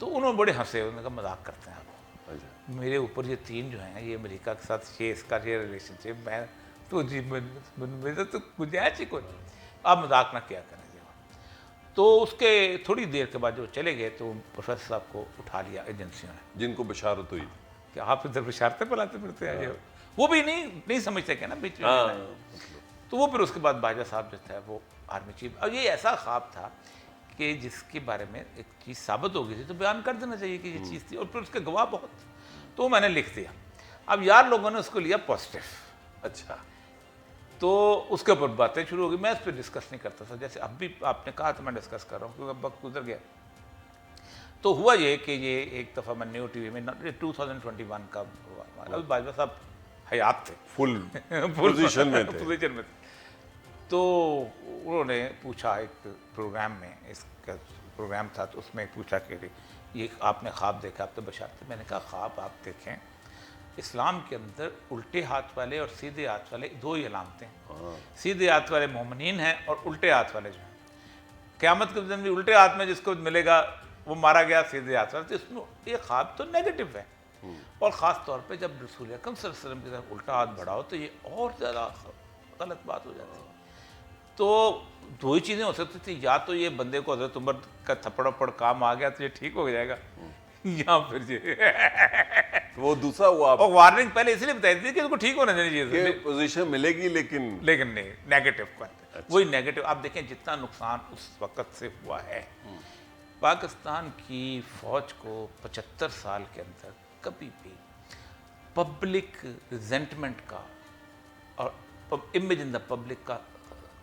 तो उन्होंने बड़े हंसे, उन्होंने कहा मजाक करते हैं आप, अच्छा। मेरे ऊपर ये 3 जो हैं ये अमेरिका के साथ ये इसका ये रिलेशनशिप, मैं तो जी मेरा तो गुंजाइश ही कोई, आप मजाक ना किया करें जी। तो उसके थोड़ी देर के बाद जो चले गए तो प्रोफेसर साहब को उठा लिया एजेंसियों ने, जिनको बशारत हुई कि आप इधर बशारते बुलाते फिरते हैं ये। वो भी नहीं समझते क्या ना बीच में। तो वो फिर उसके बाद बाजा साहब जो था वो आर्मी चीफ, और ये ऐसा ख्वाब था कि जिसके बारे में एक चीज़ साबित हो गई थी तो बयान कर देना चाहिए कि ये चीज़ थी, और फिर उसके गवाह बहुत, तो मैंने लिख दिया। अब यार लोगों ने उसको लिया पॉजिटिव। अच्छा। तो उसके ऊपर बातें शुरू हो गई, मैं इस पर डिस्कस नहीं करता था, जैसे अब भी आपने कहा तो मैं डिस्कस कर रहा हूँ क्योंकि अब वक्त गुजर गया। तो हुआ ये कि ये एक दफ़ा मैं न्यू टीवी में 2021 का हुआ, अभी बाजवा साहब हयात थे, फुल पोजीशन में थे। तो उन्होंने पूछा एक प्रोग्राम में, इसका प्रोग्राम था तो उसमें पूछा कि ये आपने ख्वाब देखा, आप तो बशारते। मैंने कहा ख्वाब आप देखें, इस्लाम के अंदर उल्टे हाथ वाले और सीधे हाथ वाले 2 ही अलामतें हैं। सीधे हाथ वाले मोमिनीन हैं और उल्टे हाथ वाले जो हैं क़यामत के दिन भी उल्टे हाथ में जिसको मिलेगा वो मारा गया सीधे हाथ वाले। तो इसमें ये ख्वाब तो नेगेटिव है, और ख़ास तौर पे जब रसूल अकरम सल्लल्लाहु अलैहि वसल्लम की तरफ उल्टा हाथ बढ़ाओ तो ये और ज़्यादा गलत बात हो जाती है। तो 2 ही चीज़ें हो सकती थी, या तो ये बंदे को हज़रत उमर का थप्पड़ काम आ गया तो ये ठीक हो जाएगा, या फिर ये तो वो दूसरा हुआ। और वार्निंग पहले इसलिए बताई थी कि इसको ठीक होना चाहिए, पोजीशन मिलेगी लेकिन नहीं नेगेटिव का। अच्छा। वही नेगेटिव आप देखें जितना नुकसान उस वक़्त से हुआ है। पाकिस्तान की फ़ौज को 75 साल के अंदर कभी भी पब्लिक रिजेंटमेंट का और इमेज इन द पब्लिक का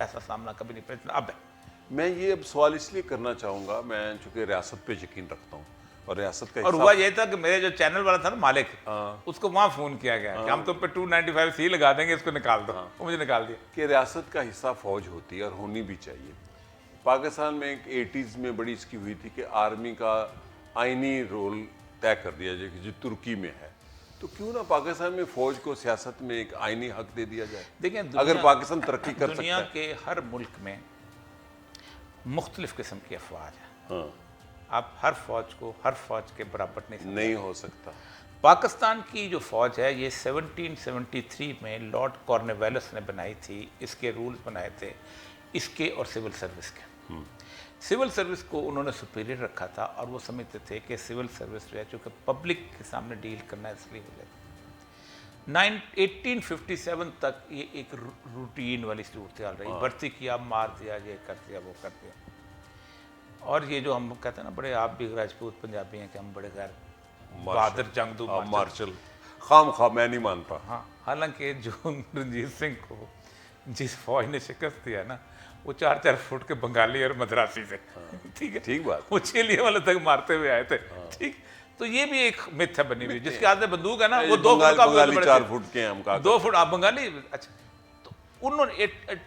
ऐसा सामना कभी नहीं पड़ा अब है। मैं ये अब सवाल इसलिए करना चाहूँगा, मैं चूँकि रियासत पे यकीन रखता हूँ और रियासत का और हुआ ये था कि मेरे जो चैनल वाला था ना मालिक, उसको वहाँ फ़ोन किया गया कि हम तुम पे 295 सी लगा देंगे, इसको निकाल दो। वो मुझे निकाल दिया कि रियासत का हिस्सा फ़ौज होती है और होनी भी चाहिए। पाकिस्तान में एक 80s में बड़ी इसकी हुई थी कि आर्मी का आइनी रोल तय कर दिया जाए कि जो तुर्की में है, तो क्यों ना पाकिस्तान में फ़ौज को सियासत में एक आइनी हक दे दिया जाए। देखिए अगर पाकिस्तान तरक्की कर सकता है। दुनिया के हर मुल्क में मुख्तलिफ किस्म की अफवाज है। हाँ। आप हर फ़ौज को हर फ़ौज के बराबर नहीं हो सकता। पाकिस्तान की जो फ़ौज है ये 1773 में लॉर्ड कॉर्नवालिस ने बनाई थी, इसके रूल्स बनाए थे इसके और सिविल सर्विस के। सिविल सर्विस को उन्होंने सुपीरियर रखा था और वो समझते थे कि सिविल सर्विस जो है चूँकि पब्लिक के सामने डील करना इसलिए हो जाता। 1857 तक ये एक रूटीन वाली सूरत हाल रही, भर्ती किया, मार दिया, ये कर दिया, वो कर दिया। और ये जो हम कहते हैं ना बड़े, आप भी राजपूत पंजाबी हैं कि हम बड़े गैर बहादुर जंगजू मार्शल, खाम खा मैं नहीं मानता। हाँ, हालांकि जो रणजीत सिंह को जिस फौज ने शिकस्त दिया ना वो 4-4 फुट के बंगाली और मद्रासी से। ठीक है, ठीक बात। वो चिलिया वाले तक मारते हुए आए थे। ठीक, तो ये भी एक मिथ है बनी हुई, जिसके हाथ में बंदूक है ना वो 2 फुट का, बंगाली 4 फुट के हम कहा 2 फुट आप बंगाली। अच्छा, तो उन्होंने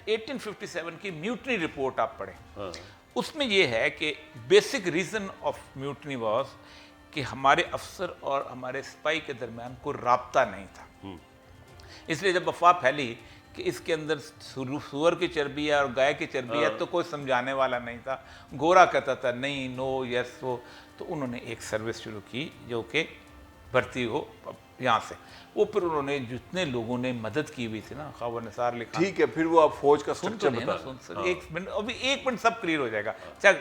1857 की म्यूटनी रिपोर्ट आप पढ़ें, उसमें ये है कि basic reason of mutiny was कि हमारे अफसर और हमारे सिपाही के दरमियान कोई राब्ता नहीं था। इसलिए जब अफवाह फैली कि इसके अंदर सूअर की चर्बी है और गाय की चर्बी है तो कोई समझाने वाला नहीं था। गोरा कहता था नहीं, नो, यस, वो। तो उन्होंने एक सर्विस शुरू की जो कि भर्ती हो यहाँ से। वो फिर उन्होंने जितने लोगों ने मदद की हुई थी ना, खबर निसार लिखा। ठीक है, फिर वो आप फौज का सुन स्ट्रक्चर तो बता। सुन अभी 1 मिनट, अभी 1 मिनट सब क्लियर हो जाएगा। अच्छा,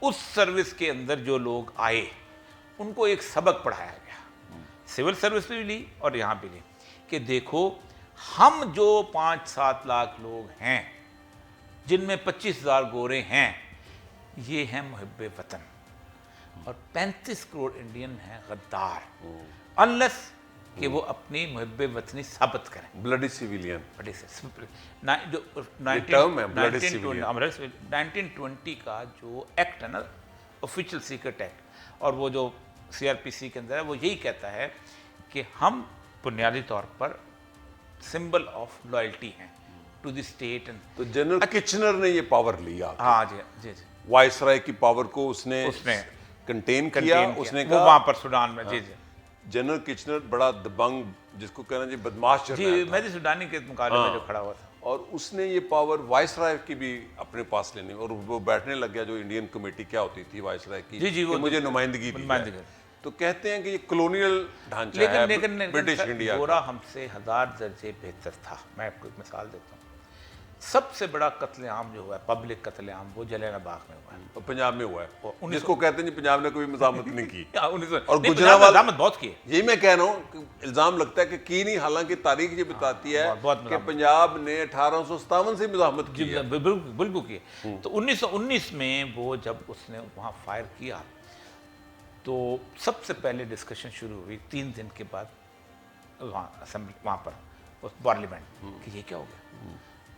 उस सर्विस के अंदर जो लोग आए उनको एक सबक पढ़ाया गया, सिविल सर्विस भी ली और यहाँ भी ली, कि देखो हम जो 5-7 लाख लोग हैं जिनमें 25,000 गोरे हैं, ये हैं मुहिब्बे वतन, और 35 करोड़ इंडियन हैं गद्दार, अनलेस कि वो अपनी मुहिब्बे वतनी साबित करें। ब्लडी सिविलियन बड़े से जो term है, bloody civilian। 1920 का जो एक्ट है ना, ऑफिशियल सीक्रेट एक्ट, और वो जो CRPC के अंदर है, वो यही कहता है कि हम बुनियादी तौर पर सिंबल ऑफ लॉयल्टी हैं टू द स्टेट एंड। तो जनरल किचनर ने ये पावर लिया, हाँ जी जी जी, वायसराय की पावर को उसने कंटेन किया, उसने कहा वहाँ पर सूडान में। जी जी, जनरल किचनर बड़ा दबंग, जिसको कहना जी बदमाश जी, जनरल था। मेहदी सुडानी के मुकाबले में जो खड़ा हुआ था, और उसने ये पावर वायसराय की भी अपने पास लेने, और वो बैठने लग गया जो इंडियन कमेटी क्या होती थी वायसराय की, जी, जी, कि वो मुझे नुमाइंदगी दी नुमाइंदगी। जाए। तो कहते हैं कि ये कॉलोनियल ढांचा है ब्रिटिश इंडिया का। गोरा हमसे 1000 दर्जे बेहतर था। मैं आपको एक मिसाल देता हूँ, सबसे बड़ा कत्लेआम जो हुआ है, पब्लिक कत्लेआम, वो जलियांवाला बाग में हुआ है, और पंजाब में हुआ है, जिसको कहते हैं जी पंजाब ने कोई मजामत नहीं की। और गुजरांवाला बहुत की है। यही मैं कह रहा हूँ कि इल्जाम लगता है कि की नहीं, हालांकि तारीख ये बताती है कि पंजाब ने 1857 से मजामत की है। बिल्कुल की है। तो 1919 में वो जब उसने वहाँ फायर किया, तो सबसे पहले डिस्कशन शुरू हुई 3 दिन के बाद वहाँ असेंबली, वहाँ पर उस पार्लियामेंट, कि ये क्या हो गया,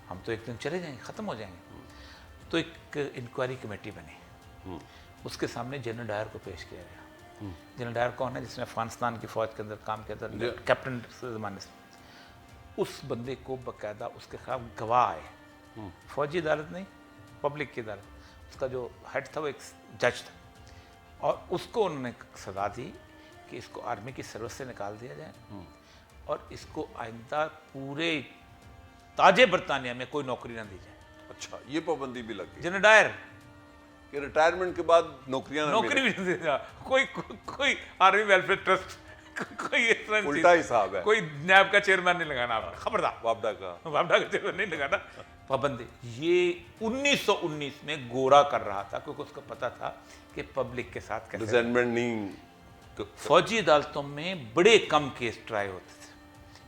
हम तो एक दिन चले जाएंगे, ख़त्म हो जाएंगे। तो एक इंक्वायरी कमेटी बनी, उसके सामने जनरल डायर को पेश किया गया। जनरल डायर कौन है? जिसने अफगानिस्तान की फ़ौज के अंदर काम किया था, कैप्टन ज़माने से। उस बंदे को बाकायदा उसके खिलाफ गवाह आए, फौजी अदालत नहीं, पब्लिक की अदालत, उसका जो हेड था वो एक जज था, और उसको उन्होंने सजा दी कि इसको आर्मी की सर्विस से निकाल दिया जाए, और इसको आइंदा पूरे ताजे बरतानिया में कोई नौकरी ना दी जाए। अच्छा, ये पाबंदी भी लग गई जनरल डायर कि रिटायरमेंट के बाद नौकरी भी नहीं दी जाए, कोई आर्मी वेलफेयर ट्रस्ट, कोई इस तरह उल्टा हिसाब है, कोई नैब का चेयरमैन नहीं लगाना आपने, खबरदार, वापडा का चेयरमैन नहीं लगाना, पाबंदी। ये 1919 में गोरा कर रहा था, क्योंकि उसको पता था कि पब्लिक के साथ कैसे। रिजेंटमेंट नहीं। फौजी अदालतों में बड़े कम केस ट्राई होते थे।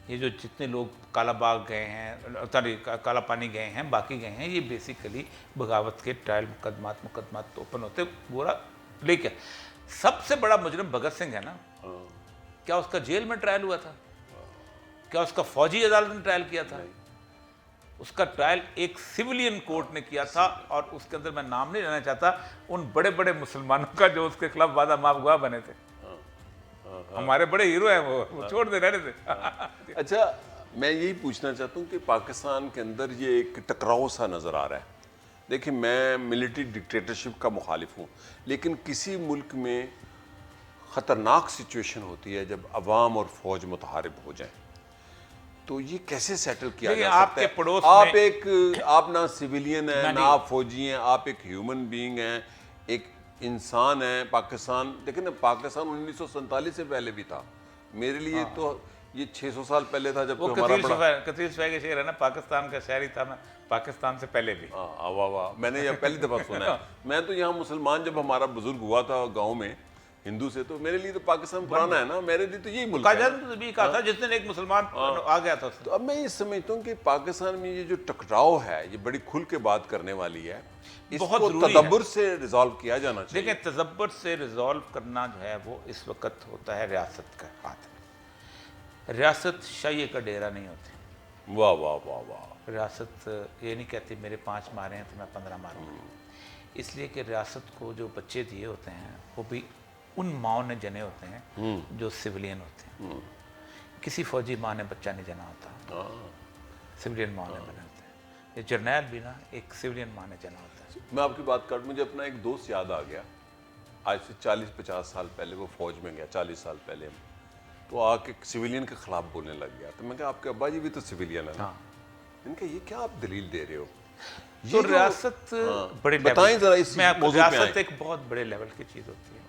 ये जो जितने लोग कालाबाग गए हैं, सॉरी काला पानी गए हैं, बाकी गए हैं, ये बेसिकली बगावत के ट्रायल मुकदमात तो ओपन होते। गोरा लेके सबसे बड़ा मुजरिम भगत सिंह है ना, क्या उसका जेल में ट्रायल हुआ था? क्या उसका फौजी अदालत ने ट्रायल किया था? उसका ट्रायल एक सिविलियन कोर्ट ने किया था, और उसके अंदर मैं नाम नहीं लेना चाहता उन बड़े बड़े मुसलमानों का जो उसके खिलाफ वादा माफ गवाह बने थे। हमारे बड़े हीरो हैं वो छोड़ दे रहे थे। अच्छा, मैं यही पूछना चाहता हूँ कि पाकिस्तान के अंदर ये एक टकराव सा नज़र आ रहा है। देखिए, मैं मिलिट्री डिक्टेटरशिप का मुखालिफ हूँ, लेकिन किसी मुल्क में ख़तरनाक सिचुएशन होती है जब अवाम और फौज मुतहारिब हो जाएं, तो ये कैसे सेटल किया जा सकता है? पड़ोस आप ना सिविलियन हैं, ना आप फौजी हैं, आप एक ह्यूमन बीइंग हैं, एक इंसान है। पाकिस्तान देखिए ना, पाकिस्तान 1947 से पहले भी था। मेरे लिए तो ये 600 साल पहले था, जब हमारा कतील शफा के शेर है ना, पाकिस्तान का शहर ही था मैं, पाकिस्तान से पहले भी। वाह वाह, मैंने ये पहली दफ़ा सुना है। मैं तो यहाँ मुसलमान, जब हमारा बुजुर्ग हुआ था गाँव में हिंदू से, तो मेरे लिए तो पाकिस्तान पुराना है ना, मेरे लिए तो यही मुल्क है। भी कहा था जिस दिन एक मुसलमान आ गया था। तो अब मैं ये समझता हूँ कि पाकिस्तान में ये जो टकराव है, ये बड़ी खुल के बात करने वाली है, इसको तदब्बुर से रिजॉल्व किया जाना चाहिए। देखिए, तदब्बुर से रिजॉल्व करना जो है वो इस वक्त होता है रियासत का हाथ में। रियासत शाही का डेरा नहीं होती। वाह वाह वाह वाह। रियासत ये नहीं कहती मेरे 5 मारे हैं तो मैं 15 मारूंगा, इसलिए कि रियासत को जो बच्चे दिए होते हैं वो भी उन माओ ने जने होते हैं जो सिविलियन होते हैं। किसी फौजी माँ ने बच्चा नहीं जना होता, सिविलियन माँ ने बने होते हैं। ये जर्नैल भी ना एक सिविलियन माँ ने जना होता है। मैं आपकी बात कर, मुझे अपना एक दोस्त याद आ गया, आज से 40-50 साल पहले वो फौज में गया, 40 साल पहले, तो आके सिविलियन के खिलाफ बोलने लग गया। तो मैं कहा, आपके अब्बा जी भी तो सिविलियन है ना? इनका ये क्या आप दलील दे रहे हो? तो रियासत बड़े बताएं जरा इस मौजूद में। रियासत एक बहुत बड़े लेवल की चीज़ होती है।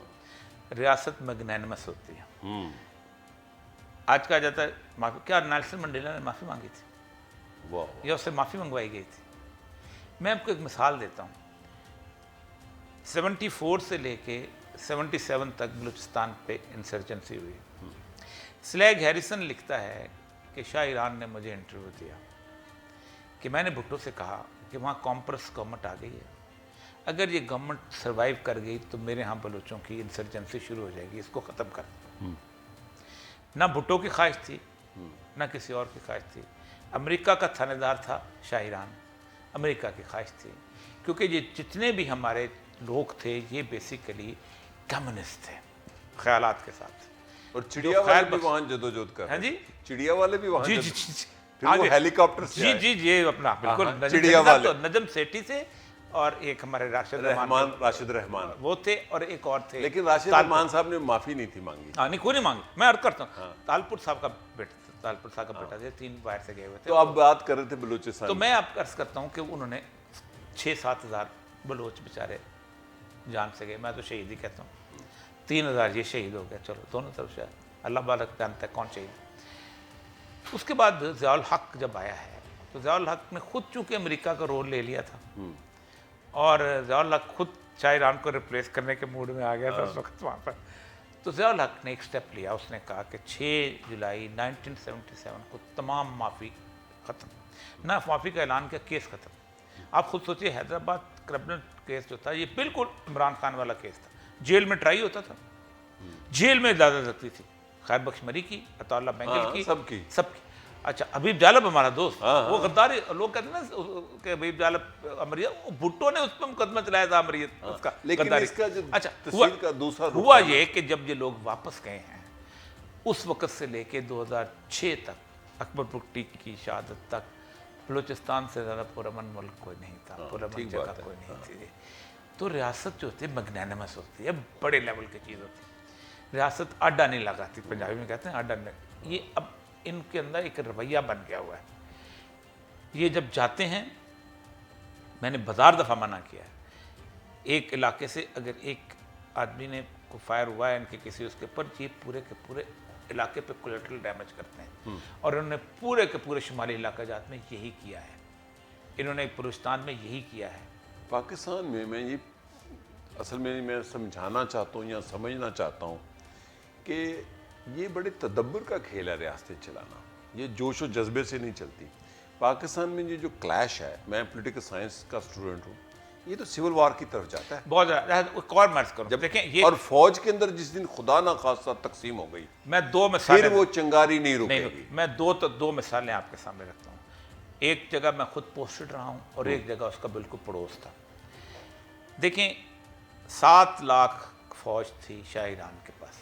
रियासत मैग्नैनिमस होती है। आज कहा जाता है माफी, क्या नेल्सन मंडेला ने माफ़ी मांगी थी या उससे माफ़ी मंगवाई गई थी? मैं आपको एक मिसाल देता हूँ। 74 से लेके 77 तक बलूचिस्तान पे इंसर्जेंसी हुई। स्लैग हैरिसन लिखता है कि शाह ईरान ने मुझे इंटरव्यू दिया कि मैंने भुट्टो से कहा कि वहाँ कॉम्प्रेस गवर्नमेंट आ गई है, अगर ये गवर्नमेंट सर्वाइव कर गई तो मेरे यहाँ बलूचों की इंसर्जेंसी शुरू हो जाएगी, इसको ख़त्म कर। ना भुट्टो की ख्वाहिश थी ना किसी और की ख्वाहिश थी। अमेरिका का थानेदार था शाह ईरान, अमेरिका की ख्वाहिश थी, क्योंकि ये जितने भी हमारे लोग थे ये बेसिकली कम्युनिस्ट थे ख्यालात के साथ। और चिड़िया वाले भी वहाँ जदोजहद कर हाँ जी, चिड़िया वाले भी वहाँ जी जी जी जी, फिर वो हेलीकॉप्टर से जी आए। जी, ये अपना बिल्कुल हाँ, नजम चिड़िया सेठी साहब वाले। तो नजम सेठी से, और एक हमारे राशिद राशिद रहमान वो थे, और एक और थे। लेकिन राशिद रहमान साहब ने माफी नहीं थी मांगी। हाँ नहीं, कोई नहीं मांगी, मैं अर्ज करता हूँ। तालपुर साहब का बेटा, तालपुर साहब का बेटा थे, 3 बाहर से गए हुए थे। तो आप बात कर रहे थे बलूचिस्तान तो मैं आप अर्ज करता हूँ कि उन्होंने 6-7 हज़ार बलोच बेचारे जान से गए, मैं तो शहीद ही कहता हूँ। 3 हज़ार ये शहीद हो गए, चलो दोनों तरफ से अल्लाह बालक जानता है कौन शहीद। उसके बाद ज़ियाउल हक जब आया है तो ज़ियाउल हक ने खुद चूँकि अमेरिका का रोल ले लिया था और ज़ियाउल हक खुद शाह ईरान को रिप्लेस करने के मूड में आ गया था उस वक्त वहाँ पर। तो ज़ियाउल हक ने एक स्टेप लिया, उसने कहा कि 6 जुलाई 1977 को तमाम माफ़ी ख़त्म, ना माफ़ी का ऐलान किया, केस ख़त्म। आप खुद सोचिए, हैदराबाद क्रिमिनल केस जो था ये बिल्कुल इमरान खान वाला केस था, जेल में ट्राई होता था, जेल में इजाज़त लगती थी, खैर बख्शमरी की, अताउल्लाह बेंगल की, सबकी। अच्छा, हबीब जालब हमारा दोस्त, वो गद्दारी लोग कहते हैं ना कि हबीब जालब अमरियत, भुट्टो ने उस पर मुकदमा चलाया था अमरियत उसका, लेकिन इसका जो अच्छा तस्वीर का दूसरा हुआ ये कि जब ये लोग वापस गए हैं उस वक़्त से लेके 2006 तक अकबर भुट्टी की शहादत तक बलूचिस्तान से ज़्यादा पुरअमन मुल्क कोई नहीं था, पुरअमन जगह कोई नहीं थी। तो रियासत जो होती है मैग्नानिमस होती है, बड़े लेवल की चीज़ होती है। रियासत आडा नहीं लगाती, पंजाबी में कहते हैं आडा नहीं। ये अब इनके अंदर एक रवैया बन गया हुआ है। ये जब जाते हैं, मैंने बाजार दफ़ा मना किया है, एक इलाके से अगर एक आदमी ने को फायर हुआ है इनके किसी उसके ऊपर, ये पूरे के पूरे इलाके पे कोलेटरल डैमेज करते हैं। और इन्होंने पूरे के पूरे शुमाली इलाका जात में यही किया है, इन्होंने बलूचिस्तान में यही किया है। पाकिस्तान में मैं ये असल में मैं समझाना चाहता हूँ या समझना चाहता हूँ कि ये बड़े तदब्बर का खेल है रियासतें चलाना, ये जोश और जज्बे से नहीं चलती। पाकिस्तान में ये जो क्लैश है, मैं पॉलिटिकल साइंस का स्टूडेंट हूँ, ये तो सिविल वार की तरफ जाता है बहुत ज़्यादा। एक और मर्ज करो, देखें ये, और फौज के अंदर जिस दिन खुदा ना खास्ता तकसीम हो गई, मैं 2 मिसालें, फिर वो चिंगारी नहीं रुकेगी। मैं दो मिसालें आपके सामने रखता हूँ। एक जगह मैं खुद पोस्टेड रहा हूँ और एक जगह उसका बिल्कुल पड़ोस था। देखें, 7 लाख फौज थी शाह ईरान के पास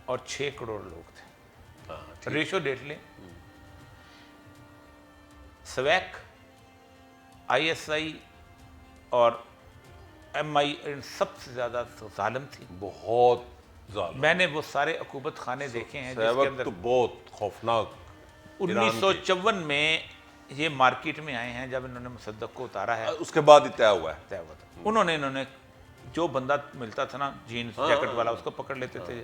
और 6 करोड़ लोग थे। रेशो देख लें, स्वैक, ISI और MI इन सबसे ज़्यादा जालिम थी, बहुत ज़्यादा। मैंने वो सारे अकूबत खाने देखे हैं जिसके अंदर तो बहुत खौफनाक। 1954 में ये मार्केट में आए हैं जब इन्होंने मुसद्दक को उतारा है, उसके बाद ही तय हुआ है। तय हुआ था। इन्होंने जो बंदा मिलता था ना जीन्स जैकेट वाला, उसको पकड़ लेते थे।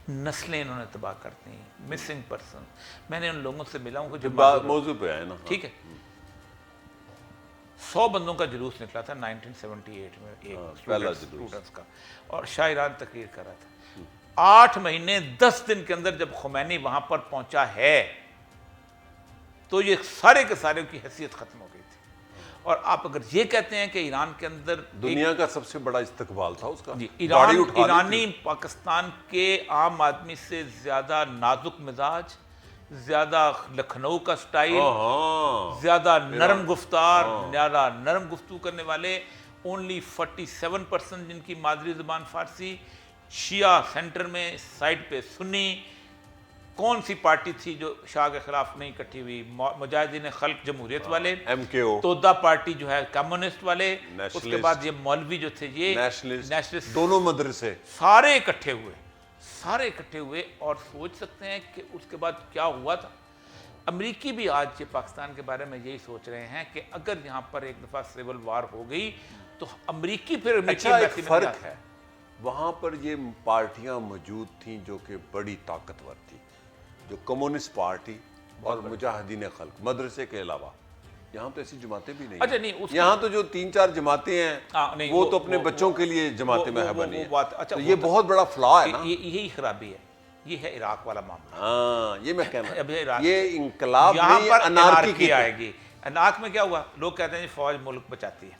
नस्लें इन्होंने तबाह कर दी, मिसिंग पर्सन। मैंने उन लोगों से मिला हूँ जो मौजू पे आए ना, ठीक है, 100 बंदों का जुलूस निकला था 1978 में, एक स्टूडेंट्स का, और शाह ईरान तकरीर कर रहा था। 8 महीने 10 दिन के अंदर जब खुमैनी वहां पर पहुंचा है तो ये सारे के सारे की हैसियत खत्म हो गई थी। और आप अगर ये कहते हैं कि ईरान के अंदर दुनिया का सबसे बड़ा इस्तकबाल था उसका, ईरानी पाकिस्तान के आम आदमी से ज्यादा नाजुक मिजाज, ज्यादा लखनऊ का स्टाइल, ज्यादा नरम गुफ्तार, ज्यादा नरम गुफ्तगू करने वाले, ओनली 47% जिनकी मादरी ज़ुबान फारसी, शिया सेंटर में, साइड पे सुन्नी। कौन सी पार्टी थी जो शाह के खिलाफ नहीं इकट्ठी हुई? मुजाहिदीन खल्क जमहूरियत वाले, MKO, तोदा पार्टी जो है कम्युनिस्ट वाले, उसके बाद ये मौलवी जो थे ये नेशनलिस्ट, दोनों मदरसे सारे इकट्ठे हुए और सोच सकते हैं कि उसके बाद क्या हुआ था। अमेरिकी भी आज ये पाकिस्तान के बारे में यही सोच रहे हैं कि अगर यहाँ पर एक दफ़ा सिविल वार हो गई तो अमेरिकी फिर अच्छा, एक फर्क है, वहाँ पर ये पार्टियाँ मौजूद थीं जो कि बड़ी ताकतवर थी, जो कम्युनिस्ट पार्टी और मुजाहिदीन खल्क, मदरसे के अलावा। यहाँ तो ऐसी जमातें भी नहीं। अच्छा, नहीं, यहाँ तो जो 3-4 जमातें हैं वो तो अपने बच्चों के लिए जमातें में बनी है। अच्छा, तो ये बहुत बड़ा फ्लॉ है ना, यही खराबी है। ये है इराक वाला मामला। हाँ, ये मैं कहना, अभी इराक ये इंकलाब यहाँ नहीं, पर अनार्की की आएगी। इराक में क्या हुआ, लोग कहते हैं जी फौज मुल्क बचाती है,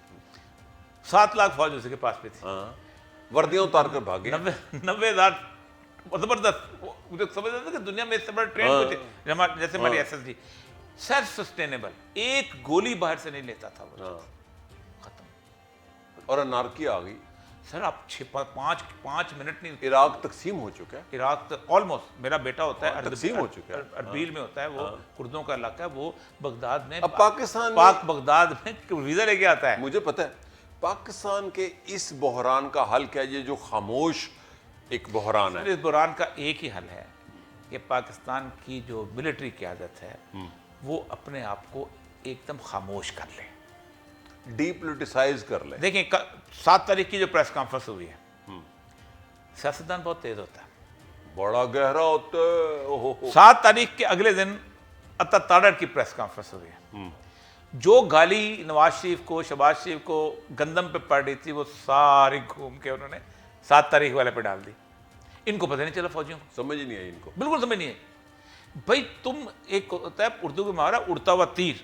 7 लाख फौज उसी के पास भी थी, हाँ, वर्दियां उतार कर भागे। 90,000 जबरदस्त, मुझे समझ आता कि दुनिया में इससे बड़ा ट्रेंड कुछ जैसे हमारी SSG, सेल्फ सस्टेनेबल, एक गोली बाहर से नहीं लेता था वो, खत्म। और अनार्की आ गई सर, आप 5 मिनट नहीं, इराक तकसीम हो चुका है। इराक तो ऑलमोस्ट, मेरा बेटा होता है तकसीम हो चुका है, अरबील में होता है, वो कुर्दों का इलाका है, वो बगदाद में, अब पाकिस्तान पाक बगदाद में वीजा लेके आता है। मुझे पता है पाकिस्तान के इस बहरान का हल क्या है, ये जो खामोश एक बहरान है। इस बहरान का एक ही हल है कि पाकिस्तान की जो मिलिट्री क़यादत है वो अपने आप को एकदम खामोश कर ले, डीपोलिटिसाइज कर ले। देखिए 7 तारीख की जो प्रेस कॉन्फ्रेंस हुई है, सियासतदान बहुत तेज होता है, बड़ा गहरा होता है। ओहो 7 तारीख के अगले दिन अत्ताताड़ की प्रेस कॉन्फ्रेंस हुई है, जो गाली नवाज शरीफ को, शहबाज शरीफ को गंदम पे पड़ रही थी, वो सारी घूम के उन्होंने 7 तारीख वाले पे डाल दी। इनको पता नहीं चला, फौजियों को समझ ही नहीं आई इनको, बिल्कुल समझ नहीं है। भाई तुम, एक होता है उर्दू में मुहावरा, उड़ता हुआ तीर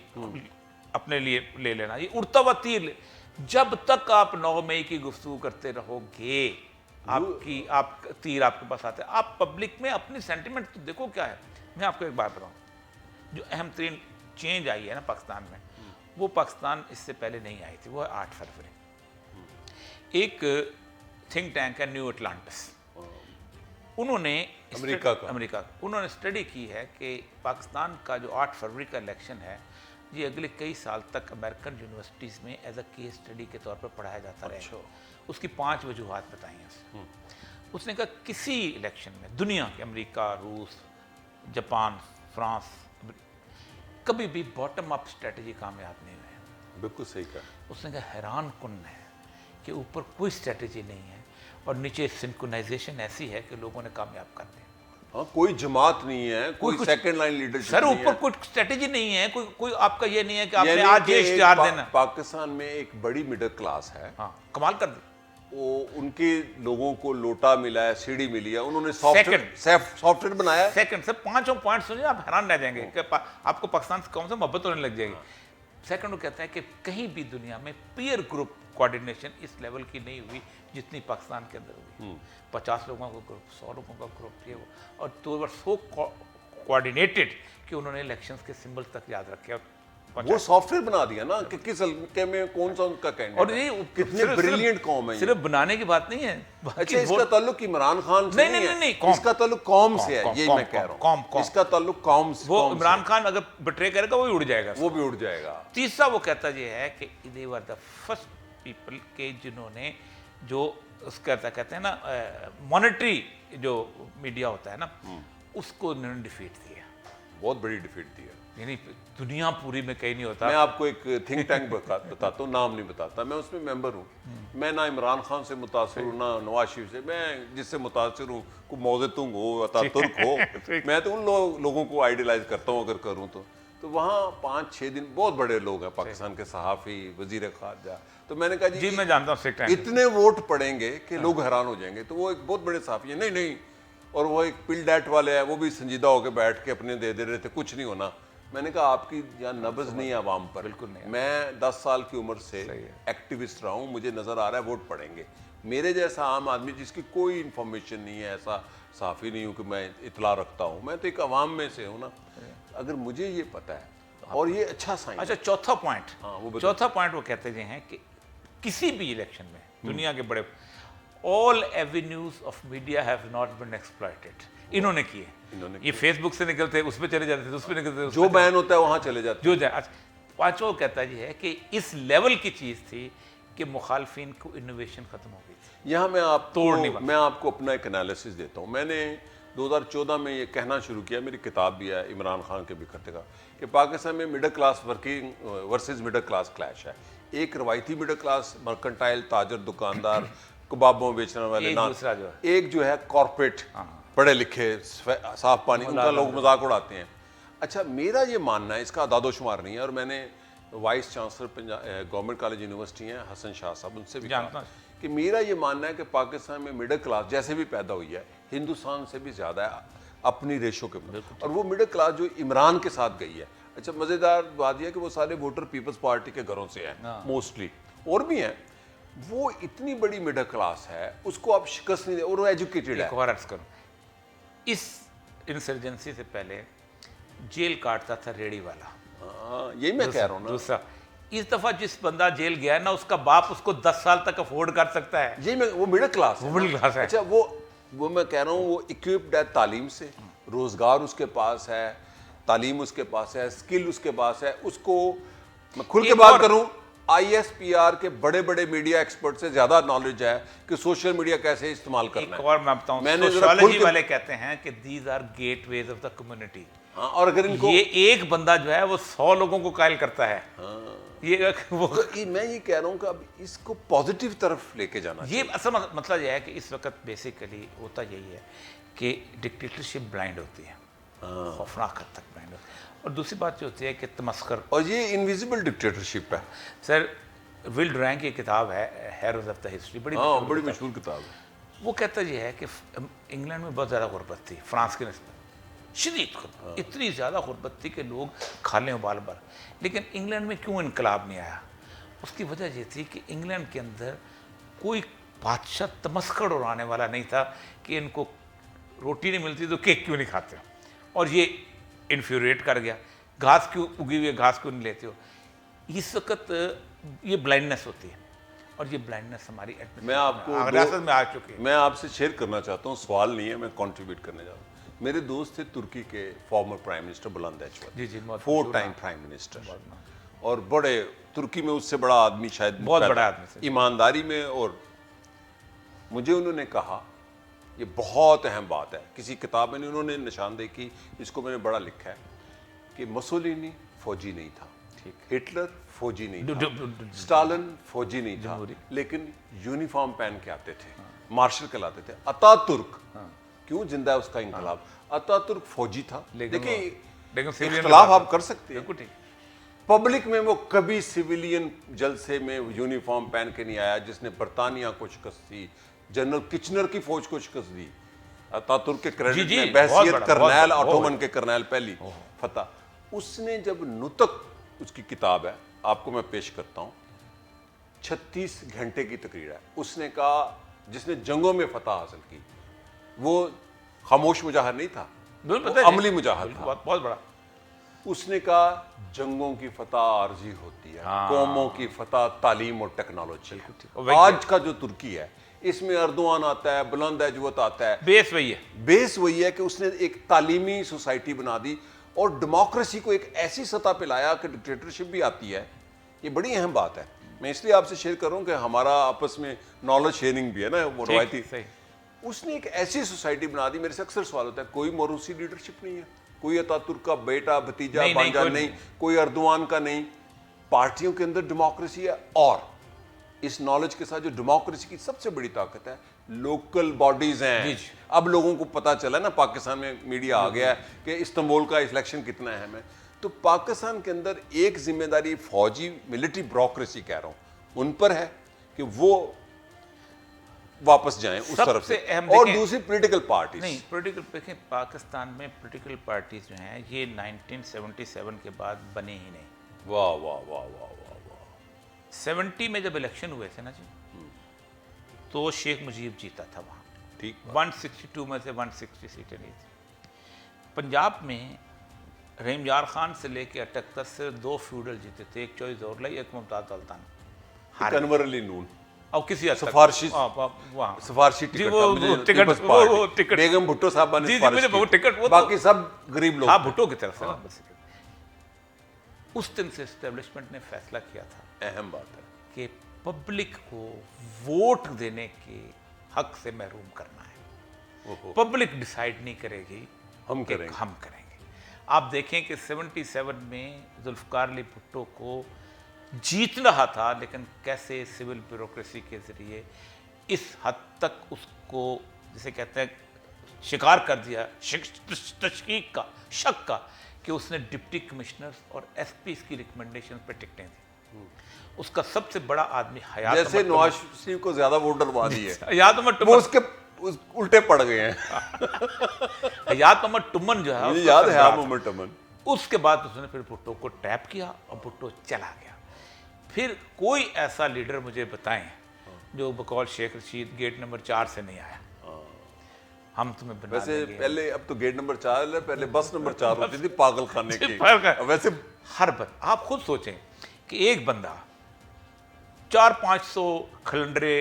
अपने लिए ले लेना, ये उड़ता हुआ तीर जब तक आप 9 मई की गुफ्तगू करते रहोगे, आप तीर आपके पास आते हैं। आप पब्लिक में अपनी सेंटिमेंट तो देखो क्या है। मैं आपको एक बात बताऊं, जो अहम तरीन चेंज आई है ना पाकिस्तान में, वो पाकिस्तान इससे पहले नहीं आई थी, वो है 8 फरवरी। एक थिंक टैंक है न्यू अटलांटिस, उन्होंने अमेरिका उन्होंने स्टडी की है कि पाकिस्तान का जो 8 फरवरी का इलेक्शन है, ये अगले कई साल तक अमेरिकन यूनिवर्सिटीज़ में एज अ केस स्टडी के तौर पर पढ़ाया जाता रहेगा। उसकी 5 वजूहात बताई हैं उसने कहा किसी इलेक्शन में दुनिया के, अमेरिका, रूस, जापान, फ्रांस, कभी भी बॉटम अप स्ट्रेटजी कामयाब नहीं हुई। बिल्कुल सही कहा। उसने कहा हैरान कुन है कि ऊपर कोई स्ट्रेटजी नहीं है और नीचे सिंक्रोनाइजेशन ऐसी है कि लोगों ने कामयाब कर दिया। हाँ, कोई जमात नहीं है, कोई सेकंड लाइन लीडरशिप सर, नहीं है। ऊपर कोई स्ट्रेटजी नहीं है, कोई आपका ये नहीं है कि आपने आज ये इश्तिहार देना। पाकिस्तान में एक बड़ी मिडिल क्लास है, हाँ, कमाल कर दी। वो उनके लोगों को लोटा मिला है, सीढ़ी मिली है, उन्होंने सॉफ्टवेयर बनाया है। सेकंड से 5 पॉइंट सुनिए, आप हैरान रह जाएंगे कि आपको पाकिस्तान से कौन सा मोहब्बत होने लग जाएगी। सेकंड, वो कहता है कि कहीं भी दुनिया में पीयर ग्रुप कोऑर्डिनेशन इस लेवल की नहीं हुई जितनी पाकिस्तान के अंदर हुई। 50 लोगों का ग्रुप, 100 लोगों का ग्रुप, ये वो, और तो वर सो कोऑर्डिनेटेड कि उन्होंने इलेक्शंस के सिंबल्स तक याद रखे। वो सॉफ्टवेयर बना दिया ना कि किस हल्के में कौन सा उनका कैंडिडेट, और ये कितने ब्रिलियंट कौम है। सिर्फ बनाने की बात नहीं है। अच्छा, इसका ताल्लुक इमरान खान से नहीं, इसका ताल्लुक कौम से है, यही मैं कह रहा हूँ। इसका ताल्लुक कौम से। वो इमरान खान अगर बिट्रे करेगा वो भी उड़ जाएगा, वो भी उड़ जाएगा। तीसरा, वो कहता ये है कि दे वर द फर्स्ट पीपल के जिन्होंने जो उसका कहते हैं ना मॉनेटरी जो मीडिया होता है ना, उसको उन्होंने डिफीट दिया। बहुत बड़ी डिफीट दी है, यानी दुनिया पूरी में कहीं नहीं होता। मैं आपको एक थिंक टैंक बताता हूँ, नाम नहीं बताता, मैं उसमें मेंबर हूँ। मैं ना इमरान खान से मुतासिर हूँ, ना नवाज शरीफ से। मैं जिससे मुतासिर हूँ, को मौज़ेतुंग हो, अतातुर्क हो, मैं तो उन लोगों को आइडियलाइज करता हूँ अगर करूँ तो वहाँ 5-6 दिन बहुत बड़े लोग हैं पाकिस्तान के, सहाफ़ी, वज़ीर ख़ारजा। तो मैंने कहा जी मैं जानता हूँ इतने वोट पड़ेंगे कि लोग हैरान हो जाएंगे। तो वो एक बहुत बड़े सहाफ़ी है, नहीं, और वो एक पिल डैट वाले हैं, वो भी संजीदा होकर बैठ के अपने दे रहे थे, कुछ नहीं होना। मैंने कहा आपकी यहाँ नब्ज़ नहीं है आवाम पर। बिल्कुल नहीं। मैं 10 साल की उम्र से एक्टिविस्ट रहा हूँ, मुझे नज़र आ रहा है वोट पड़ेंगे। मेरे जैसा आम आदमी जिसकी कोई इन्फॉर्मेशन नहीं है, ऐसा सहाफ़ी नहीं हूँ कि मैं इतला रखता हूँ, मैं तो एक अवाम में से हूँ ना, अगर मुझे ये पता है और ये अच्छा साइन। अच्छा, चौथा पॉइंट, चौथा पॉइंट वो कहते हैं कि किसी भी इलेक्शन में दुनिया के बड़े all avenues of media have not been exploited. इन्होंने किए, ये फेसबुक से निकलते उस पर चले जाते थे, उस पर निकलते, जो बैन होता है वहां चले जाते जो जाए। पांचवा कहता है कि इस लेवल की चीज थी कि मुखालफिन को इनोवेशन खत्म हो गई थी। यहाँ मैं आपको अपना एक एनालिसिस देता हूँ। मैंने 2014 में ये कहना शुरू किया, मेरी किताब भी है इमरान खान के बिखरते का, कि पाकिस्तान में middle class working versus middle class clash है। एक रवायती मिडिल क्लास मर्केंटाइल, ताजर, दुकानदार, कबाबों बेचने वाले, एक जो है कॉर्पोरेट, पढ़े लिखे, साफ पानी, उनका लोग मजाक उड़ाते हैं। अच्छा, मेरा ये मानना है, इसका दादोशुमार नहीं है, और मैंने vice chancellor government college university हैं हसन शाह साहब, उनसे भी कहा कि मेरा ये मानना है कि पाकिस्तान में मिडिल क्लास जैसे भी पैदा हुई है हिंदुस्तान से भी ज़्यादा है अपनी रेशो के और वो मिडिल क्लास जो इमरान के साथ गई है। अच्छा, मज़ेदार बात यह है कि वो सारे वोटर पीपल्स पार्टी के घरों से हैं मोस्टली, और भी हैं। वो इतनी बड़ी मिडिल क्लास है, उसको आप शिकस्त नहीं दे, और वो एजुकेटेड है। एक और अर्ज करूं, इस इंसर्जेंसी से पहले जेल काटता था रेडी वाला। यही मैं कह रहा हूँ ना। दूसरा, इस दफा जिस बंदा जेल गया है ना, उसका बाप उसको 10 साल तक अफोर्ड कर सकता है। यही मैं, वो मिडिल क्लास है, वो मिडिल क्लास है। अच्छा, वो मैं कह रहा हूँ, वो इक्विप्ड है तालीम से, रोजगार उसके पास है, तालीम उसके पास है, स्किल उसके पास है। उसको मैं खुल के बात करूं, ISPR के बड़े बड़े मीडिया एक्सपर्ट से ज्यादा नॉलेज है कि सोशल मीडिया कैसे इस्तेमाल करना है। एक और मैं बताऊं, मैंने सोशियोलॉजी वाले कहते हैं कि these are gateways of the community. हाँ, और अगर इनको ये एक बंदा जो है वो 100 लोगों को कायल करता है। ये वो तो मैं ये कह रहा हूँ कि अब इसको पॉजिटिव तरफ लेके जाना ये असल मतलब यह है कि इस वक्त बेसिकली होता यही है कि डिक्टेटरशिप ब्लाइंड होती है, खौफनाक हद तक ब्लाइंड होती है। और दूसरी बात जो होती है कि तमस्कर, और ये इनविजिबल डिक्टेटरशिप है। सर विल ड्रैंग की किताब है हेरोज ऑफ द हिस्ट्री, बड़ी मशहूर किताब है। वो कहता ये है कि इंग्लैंड में बहुत ज़्यादा गुर्बत थी फ्रांस के नस्बत, शदीद गुर्बत, इतनी ज़्यादा गुर्बत थी कि लोग खा लें उबाल भर। लेकिन इंग्लैंड में क्यों इनकलाब नहीं आया? उसकी वजह ये थी कि इंग्लैंड के अंदर कोई बादशाह तमस्कर उड़ाने वाला नहीं था कि इनको रोटी नहीं मिलती तो केक क्यों नहीं खाते हो, और ये इन्फ्यूरेट कर गया, घास क्यों उगी हुई है, घास क्यों नहीं लेते हो। इस वक्त ये ब्लाइंडनेस होती है, और ये ब्लाइंडनेस हमारी मैं आपको रियासत में आ चुकी है। मैं आपसे शेयर करना चाहता हूँ, सवाल नहीं है, मैं कंट्रीब्यूट करने जा रहा हूँ। मेरे दोस्त थे तुर्की के फॉर्मर प्राइम मिनिस्टर बुलंद एचवल, जी 4 टाइम प्राइम मिनिस्टर, और बड़े तुर्की में उससे बड़ा आदमी शायद बहुत बड़ा आदमी, ईमानदारी में। और मुझे उन्होंने कहा, ये बहुत अहम बात है, किसी किताब में उन्होंने निशानदेही की, इसको मैंने बड़ा लिखा है, कि मुसोलिनी फौजी नहीं था, हिटलर फौजी नहीं था, स्टालिन फौजी नहीं था, लेकिन यूनिफॉर्म पहन के आते थे, मार्शल कहलाते थे। अतातुर्क क्यों जिंदा है उसका इनकलाब, अतातुर्क फौजी था। देखिए, इख्तिलाफ आप कर सकते हैं, पब्लिक में वो कभी सिविलियन जलसे में यूनिफॉर्म पहन के नहीं आया जिसने बरतानिया को शिकस्त दी, जनरल किचनर की फौज को शिकस्त दी। अतातुर्क के क्रेडिट में बहसियत कर्नैल, ऑटोमन के कर्नैल पहली फतह। उसने जब नुतक, उसकी किताब है, आपको मैं पेश करता हूँ, 36 घंटे की तकरीर है। उसने कहा, जिसने जंगों में फतह हासिल की, वो खामोश मुजाहिर नहीं था, वो अमली मुजाहिर था, बहुत बड़ा। उसने कहा, जंगों की फतह आर्जी होती है, कौमों की फतह तालीम और टेक्नोलॉजी है। आज का जो तुर्की है, इसमें अर्दोआन आता है, बुलंद एजवत आता है, बेस वही है। बेस वही है कि उसने एक तालीमी सोसाइटी बना दी और डेमोक्रेसी को एक ऐसी सतह पे लाया कि डिक्टेटरशिप भी आती है। ये बड़ी अहम बात है। मैं इसलिए आपसे शेयर कर रहा हूँ कि हमारा आपस में नॉलेज शेयरिंग भी है ना, वो रवायती। उसने एक ऐसी सोसाइटी बना दी। मेरे से अक्सर सवाल होता है, कोई मोरूसी लीडरशिप नहीं है, कोई अतातुर्क का बेटा भतीजा भांजा नहीं, कोई अर्दोआन का नहीं, पार्टियों के अंदर डेमोक्रेसी है। और इस नॉलेज के साथ जो डेमोक्रेसी की सबसे बड़ी ताकत है, लोकल बॉडीज हैं। अब लोगों को पता चला ना, पाकिस्तान में मीडिया आ गया है कि इस्तांबुल का इलेक्शन कितना अहम है। तो पाकिस्तान के अंदर एक जिम्मेदारी फौजी मिलिट्री ब्यूरोक्रेसी कह रहा हूं उन पर है कि वो वापस जाएं उस तरफ से, और दूसरी पॉलिटिकल पार्टीज। नहीं, पॉलिटिकल देखें, पाकिस्तान में पॉलिटिकल पार्टीज जो हैं ये 1977 के बाद बने ही नहीं। वाह वाह वाह वाह वाह वाह। 70 में जब इलेक्शन हुए थे ना जी, तो शेख मुजीब जीता था वहाँ, ठीक, 162 में से 160 सीटें ली थी। पंजाब में रहीम यार खान से लेके 78 से 2 फ्यूडल जीते थे, एक चॉइस और लाई, एक मुमताज सुल्तान, अनवर अली नून और किसी सिफारशी टिकट बेगम भुट्टो साहब ने टिकट, बाकी सब गरीब लोग। हाँ, भुट्टो की तरफ से। उस दिन से एस्टेब्लिशमेंट ने फैसला किया था, अहम बात है, कि पब्लिक को वोट देने के हक से महरूम करना है। पब्लिक डिसाइड नहीं करेगी, हम करेंगे। आप देखें कि 77 में जुल्फकार अली भुट्टो को जीत रहा था, लेकिन कैसे सिविल ब्यूरोक्रेसी के जरिए इस हद तक उसको, जिसे कहते हैं, शिकार कर दिया तशकीक का, शक का, कि उसने डिप्टी कमिश्नर्स और एसपीज की रिकमेंडेशन पे टिकटें दी। उसका सबसे बड़ा आदमी हयात जैसे अमर नवाज शरीफ को ज्यादा वोट डलवा दिए, हयात अमर वो टुमन, उसके उल्टे पड़ गए हैं। हयात अमर टुमन जो है मुझे उसका याद है सरदार हाँ था। मोमेंट अमन। उसके बाद उसने फिर भुट्टो को टैप किया और भुट्टो चला गया। फिर कोई ऐसा लीडर मुझे बताएं जो बकौल शेख रशीद गेट नंबर 4 से नहीं आया। हम तुम्हें बना वैसे देंगे। पहले, अब तो गेट नंबर 4 है, पहले बस नंबर 4 होती थी पागल खाने की। वैसे हर बार आप खुद सोचें कि एक बंदा 400-500 खलंडरे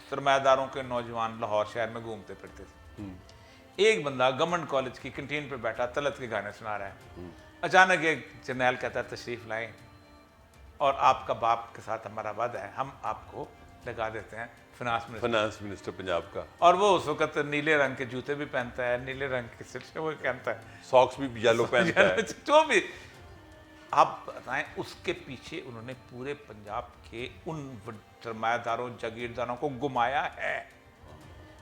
सरमायादारों के नौजवान लाहौर शहर में घूमते फिरते थे। एक बंदा गवर्नमेंट कॉलेज की कैंटीन पे बैठा तलत के गाने सुना रहा है। अचानक एक जर्नैल कहता है तशरीफ लाएं और आपका बाप के साथ हमारा वादा है, हम आपको लगा देते हैं फाइनेंस मिनिस्टर पंजाब का। और वो उस वक्त नीले रंग के जूते भी पहनता है, नीले रंग के सिर वो पहनता है, सॉक्स भी येलो पहनता है। जो भी आप बताएं, उसके पीछे उन्होंने पूरे पंजाब के उन सरमायादारों जागीरदारों को घुमाया है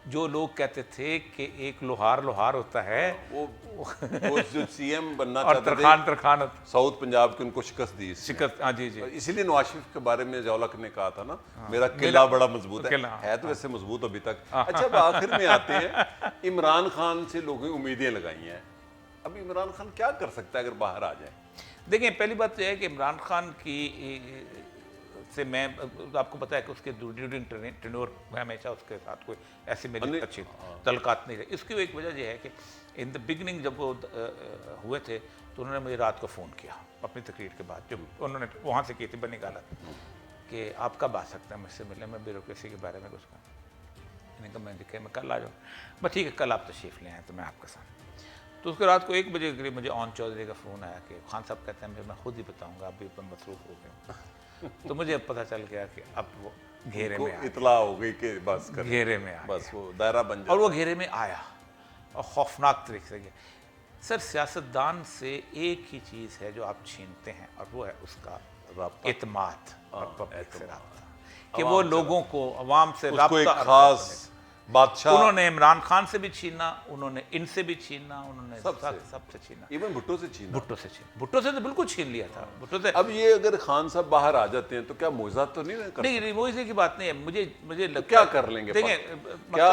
जो लोग कहते थे कि एक लोहार होता है वो जो सीएम बनना और चाहते तरखान थे साउथ पंजाब के, उनको शिकस्त दी इसने। शिकस्त। हाँ जी जी। इसीलिए नवाज शरीफ के बारे में जौलक ने कहा था ना, मेरा किला बड़ा मजबूत है तो वैसे मजबूत अभी तक। अच्छा, अब आखिर में आते हैं, इमरान खान से लोगों ने उम्मीदें लगाई हैं। अब इमरान खान क्या कर सकता है अगर बाहर आ जाए? देखें, पहली बात तो यह है कि इमरान खान की से मैं, आपको पता है कि उसके ड्यूरिंग टेन्योर में हमेशा उसके साथ कोई ऐसी मेरी अच्छी तल्लुकात नहीं रही। इसकी एक वजह यह है कि इन द बिगनिंग जब वो हुए थे तो उन्होंने मुझे रात को फ़ोन किया अपनी तकरीर के बाद, जब उन्होंने वहाँ से की थी बनी गालत, कि आप कब आ सकते हैं मुझसे मिलने में ब्यूरोक्रेसी के बारे में कुछ का। मैंने कहा मैं कल आ जाऊँ। बस ठीक है, कल आप तशरीफ़ ले आए तो मैं आपके साथ। तो उसके रात को 1 बजे के करीब मुझे ऑन चौधरी का फ़ोन आया कि खान साहब कहते हैं मैं खुद ही बताऊंगा, अभी अपन मसरूफ़ हो गए। तो मुझे अब पता चल गया कि अब वो घेरे में आ इतला हो गई कि बस कर, घेरे में आ बस वो दायरा बन जाए। और वो घेरे में आया और खौफनाक तरीके से गया। सर, सियासतदान से एक ही चीज़ है जो आप छीनते हैं और वो है उसका एतमाद और पब्लिक से रब्ता, कि वो लोगों को अवाम से उसको एक रब्ता। खास बादशाह, उन्होंने इमरान खान से भी छीना, उन्होंने इनसे भी छीना, उन्होंने सबसे छीना, इवन भुट्टो से छीना। भुट्टो से तो बिल्कुल छीन लिया था। भुट्टो से अब ये अगर खान साहब बाहर आ जाते हैं तो क्या मुआवजा तो नहीं कर? नहीं, वो इसी की बात नहीं है। मुझे लगता क्या कर लेंगे? देखें, क्या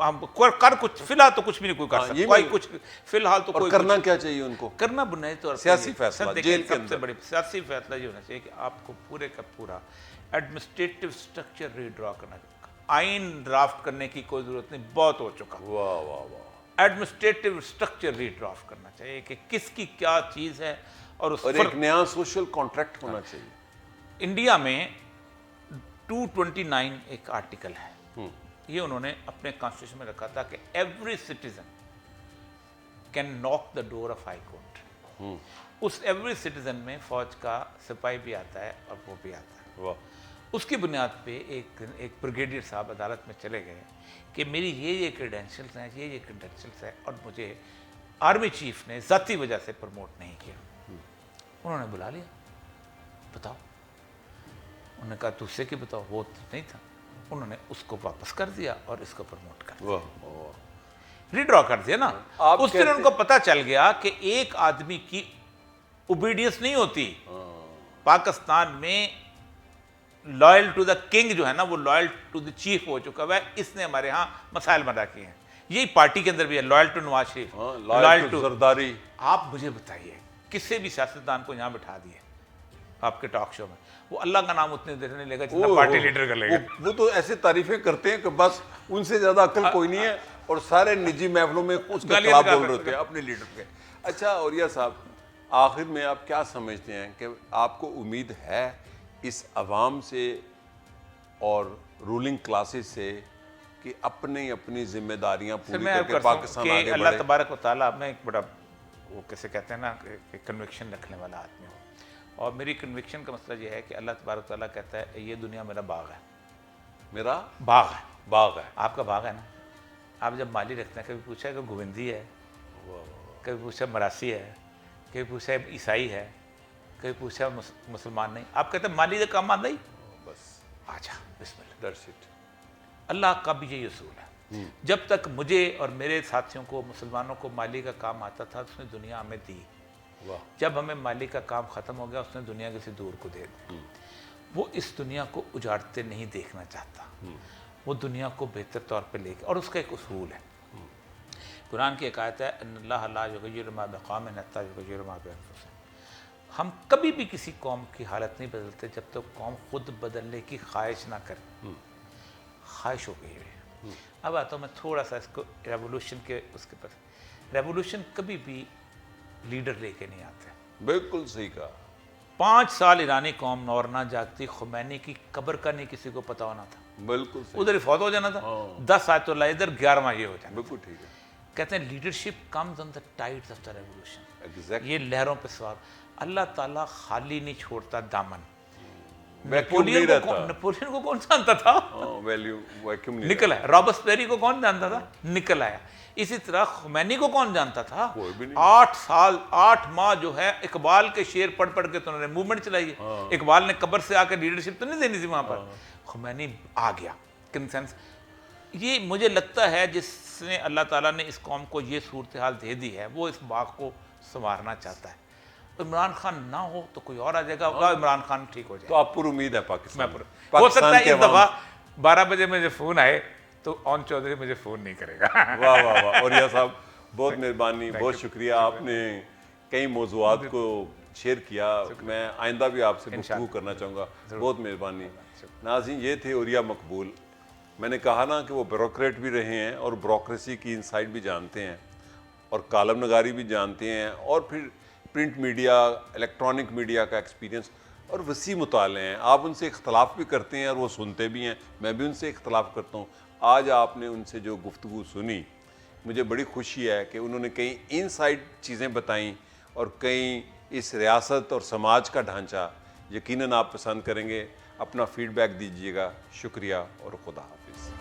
हम कर कुछ फिलहाल तो कुछ भी नहीं कोई कर सकता, कोई कुछ फिलहाल तो कोई करना क्या चाहिए उनको? करना बुनियादी तौर पर सियासी फैसला, जेल के सबसे बड़ी सियासी फैसला ये होना चाहिए कि आपको पूरे का पूरा एडमिनिस्ट्रेटिव स्ट्रक्चर रीड्रॉ करना चाहिए। आइन ड्राफ्ट करने की कोई जरूरत नहीं, बहुत हो चुका। वाह वाह वाह। एडमिनिस्ट्रेटिव स्ट्रक्चर रीड्राफ्ट करना चाहिए कि किसकी क्या चीज़ है और एक नया सोशल कॉन्ट्रैक्ट होना चाहिए। इंडिया में 229 एक आर्टिकल है, ये उन्होंने अपने कॉन्स्टिट्यूशन में रखा था कि every citizen can knock the door of high court. उस एवरी सिटीजन में फौज का सिपाही भी आता है और वो भी आता है। वाह। उसकी बुनियाद पे एक ब्रिगेडियर साहब अदालत में चले गए कि मेरी ये क्रेडेंशियल्स हैं, ये क्रेडेंशियल्स हैं, और मुझे आर्मी चीफ ने ज़ाती वजह से प्रमोट नहीं किया। उन्होंने बुला लिया, बताओ। उन्होंने कहा तुझसे कि बताओ, वो तो नहीं था। उन्होंने उसको वापस कर दिया और इसको प्रमोट कर दिया, रीड्रॉ कर दिया ना। उस दिन उनको पता चल गया कि एक आदमी की ओबीडियंस नहीं होती। पाकिस्तान में लॉयल टू द किंग जो है ना, वो लॉयल टू द चीफ हो चुका है। इसने हमारे यहाँ मसाइल पैदा किए हैं। यही पार्टी के अंदर भी है, loyal to Nawaz Sharif, loyal to Zardari. आप मुझे बताइए, किसी भी सियासतदान को यहाँ बिठा दिए आपके टॉक शो में, वो अल्लाह का नाम उतने देर नहीं लेगा जितना पार्टी लीडर कर लेगा। वो तो ऐसे तारीफें करते हैं कि बस उनसे ज्यादा अक्ल कोई नहीं है, और सारे निजी महफलों में उसके खिलाफ बोल रहे होते हैं अपने लीडर के। अच्छा औरिया साहब, आखिर में आप क्या समझते हैं कि आपको उम्मीद है इस अवाम से और रूलिंग क्लासेस से कि अपनी जिम्मेदारियां पूरी करके पाकिस्तान आगे बढ़े? अल्लाह तबारक व तआला, मैं एक बड़ा वो कैसे कहते हैं ना, एक कन्विक्शन रखने वाला आदमी हूँ, और मेरी कन्विक्शन का मसला ये है कि अल्लाह तबारक व तआला कहता है ये दुनिया मेरा बाग है। मेरा बाग है। बाग है। आपका बाग है ना। आप जब माली रखते हैं, कभी पूछा है कि गोविंदी है, कभी पूछा मरासी है, कभी पूछा ईसाई है, कभी पूछा मुसलमान नहीं। आप कहते हैं माली का काम आंदा ही बस, आजा बिस्मिल्लाह, दैट्स इट। अल्लाह का भी यही उसूल है। जब तक मुझे और मेरे साथियों को, मुसलमानों को माली का काम आता था, उसने दुनिया हमें दी। वाह। जब हमें माली का काम ख़त्म हो गया, उसने दुनिया किसी दूर को दे दी। वो इस दुनिया को उजाड़ते नहीं देखना चाहता, वो दुनिया को बेहतर तौर पे लेके, और उसका एक उसूल है। कुरान की एक आयत है, अल्लाह ला युग़य्यिरु मा बिक़ौमिन हत्ता युग़य्यिरु मा बिअन्फुसिहिम। हम कभी भी किसी कौम की हालत नहीं बदलते जब तक कौम खुद बदलने की ख्वाहिश ना करे। ख्वाहिश हो गई है। अब आता हूँ मैं थोड़ा सा इसको रेवोल्यूशन के उसके पर। रेवोल्यूशन कभी भी लीडर लेके नहीं आते। बिल्कुल सही कहा। 5 साल ईरानी कौम और ना जागती, खुमैनी की कब्र का नहीं किसी को पता होना था, बिल्कुल सही। उधर ही फौत हो जाना था। 10 आयतुल्लाह इधर, 11वां ये हो जाना। बिल्कुल ठीक है। कहते हैं leadership comes on the tides of the revolution. Exactly. ये लहरों पे सवार। अल्लाह ताला खाली नहीं छोड़ता दामन। वैक्यूम नहीं रहता। नेपोलियन को कौन जानता था? वैक्यूम नहीं निकल आया। रॉबस्पेरी को कौन जानता था? निकल आया। इसी तरह खुमैनी को कौन जानता था? कोई भी नहीं। 8 साल 8 माह जो है इकबाल के शेर पढ़ पढ़ के तो उन्होंने मूवमेंट चलाई है। इकबाल ने कब्र से आकर लीडरशिप तो नहीं देनी थी वहां पर। खुमैनी आ गया कंसेंस। ये मुझे लगता है जिसने अल्लाह ताला ने इस कौम को ये सूरत हाल दे दी है, वो इस बाग को संवारना चाहता है। इमरान खान ना हो तो कोई और आ जाएगा, इमरान खान ठीक हो जाए। तो आप पर उम्मीद है पाकिस्तान में? हो सकता है के इस दफा 12 बजे मुझे फोन आए तो ओन चौधरी मुझे फोन नहीं करेगा। वाह वाह वाह। और साहब बहुत मेहरबानी, बहुत शुक्रिया। आपने कई मौज़ूआत को शेयर किया। मैं आइंदा भी आपसे गुफ्तगू करना चाहूँगा। बहुत मेहरबानी। नाज़रीन, ये थे उरिया मकबूल। मैंने कहा ना कि वो ब्यूरोक्रेट भी रहे हैं और ब्यूरोक्रेसी की इनसाइड भी जानते हैं और कालम नगारी भी जानते हैं और फिर प्रिंट मीडिया, इलेक्ट्रॉनिक मीडिया का एक्सपीरियंस और वसी मुताले हैं। आप उनसे इख्तलाफ भी करते हैं और वो सुनते भी हैं, मैं भी उनसे इख्तलाफ करता हूँ। आज आपने उनसे जो गुफ्तगू सुनी, मुझे बड़ी खुशी है कि उन्होंने कई इनसाइड चीज़ें बताईं और कई इस रियासत और समाज का ढांचा यकीनन आप पसंद करेंगे। अपना फीडबैक दीजिएगा। शुक्रिया और खुदा हाफिज़।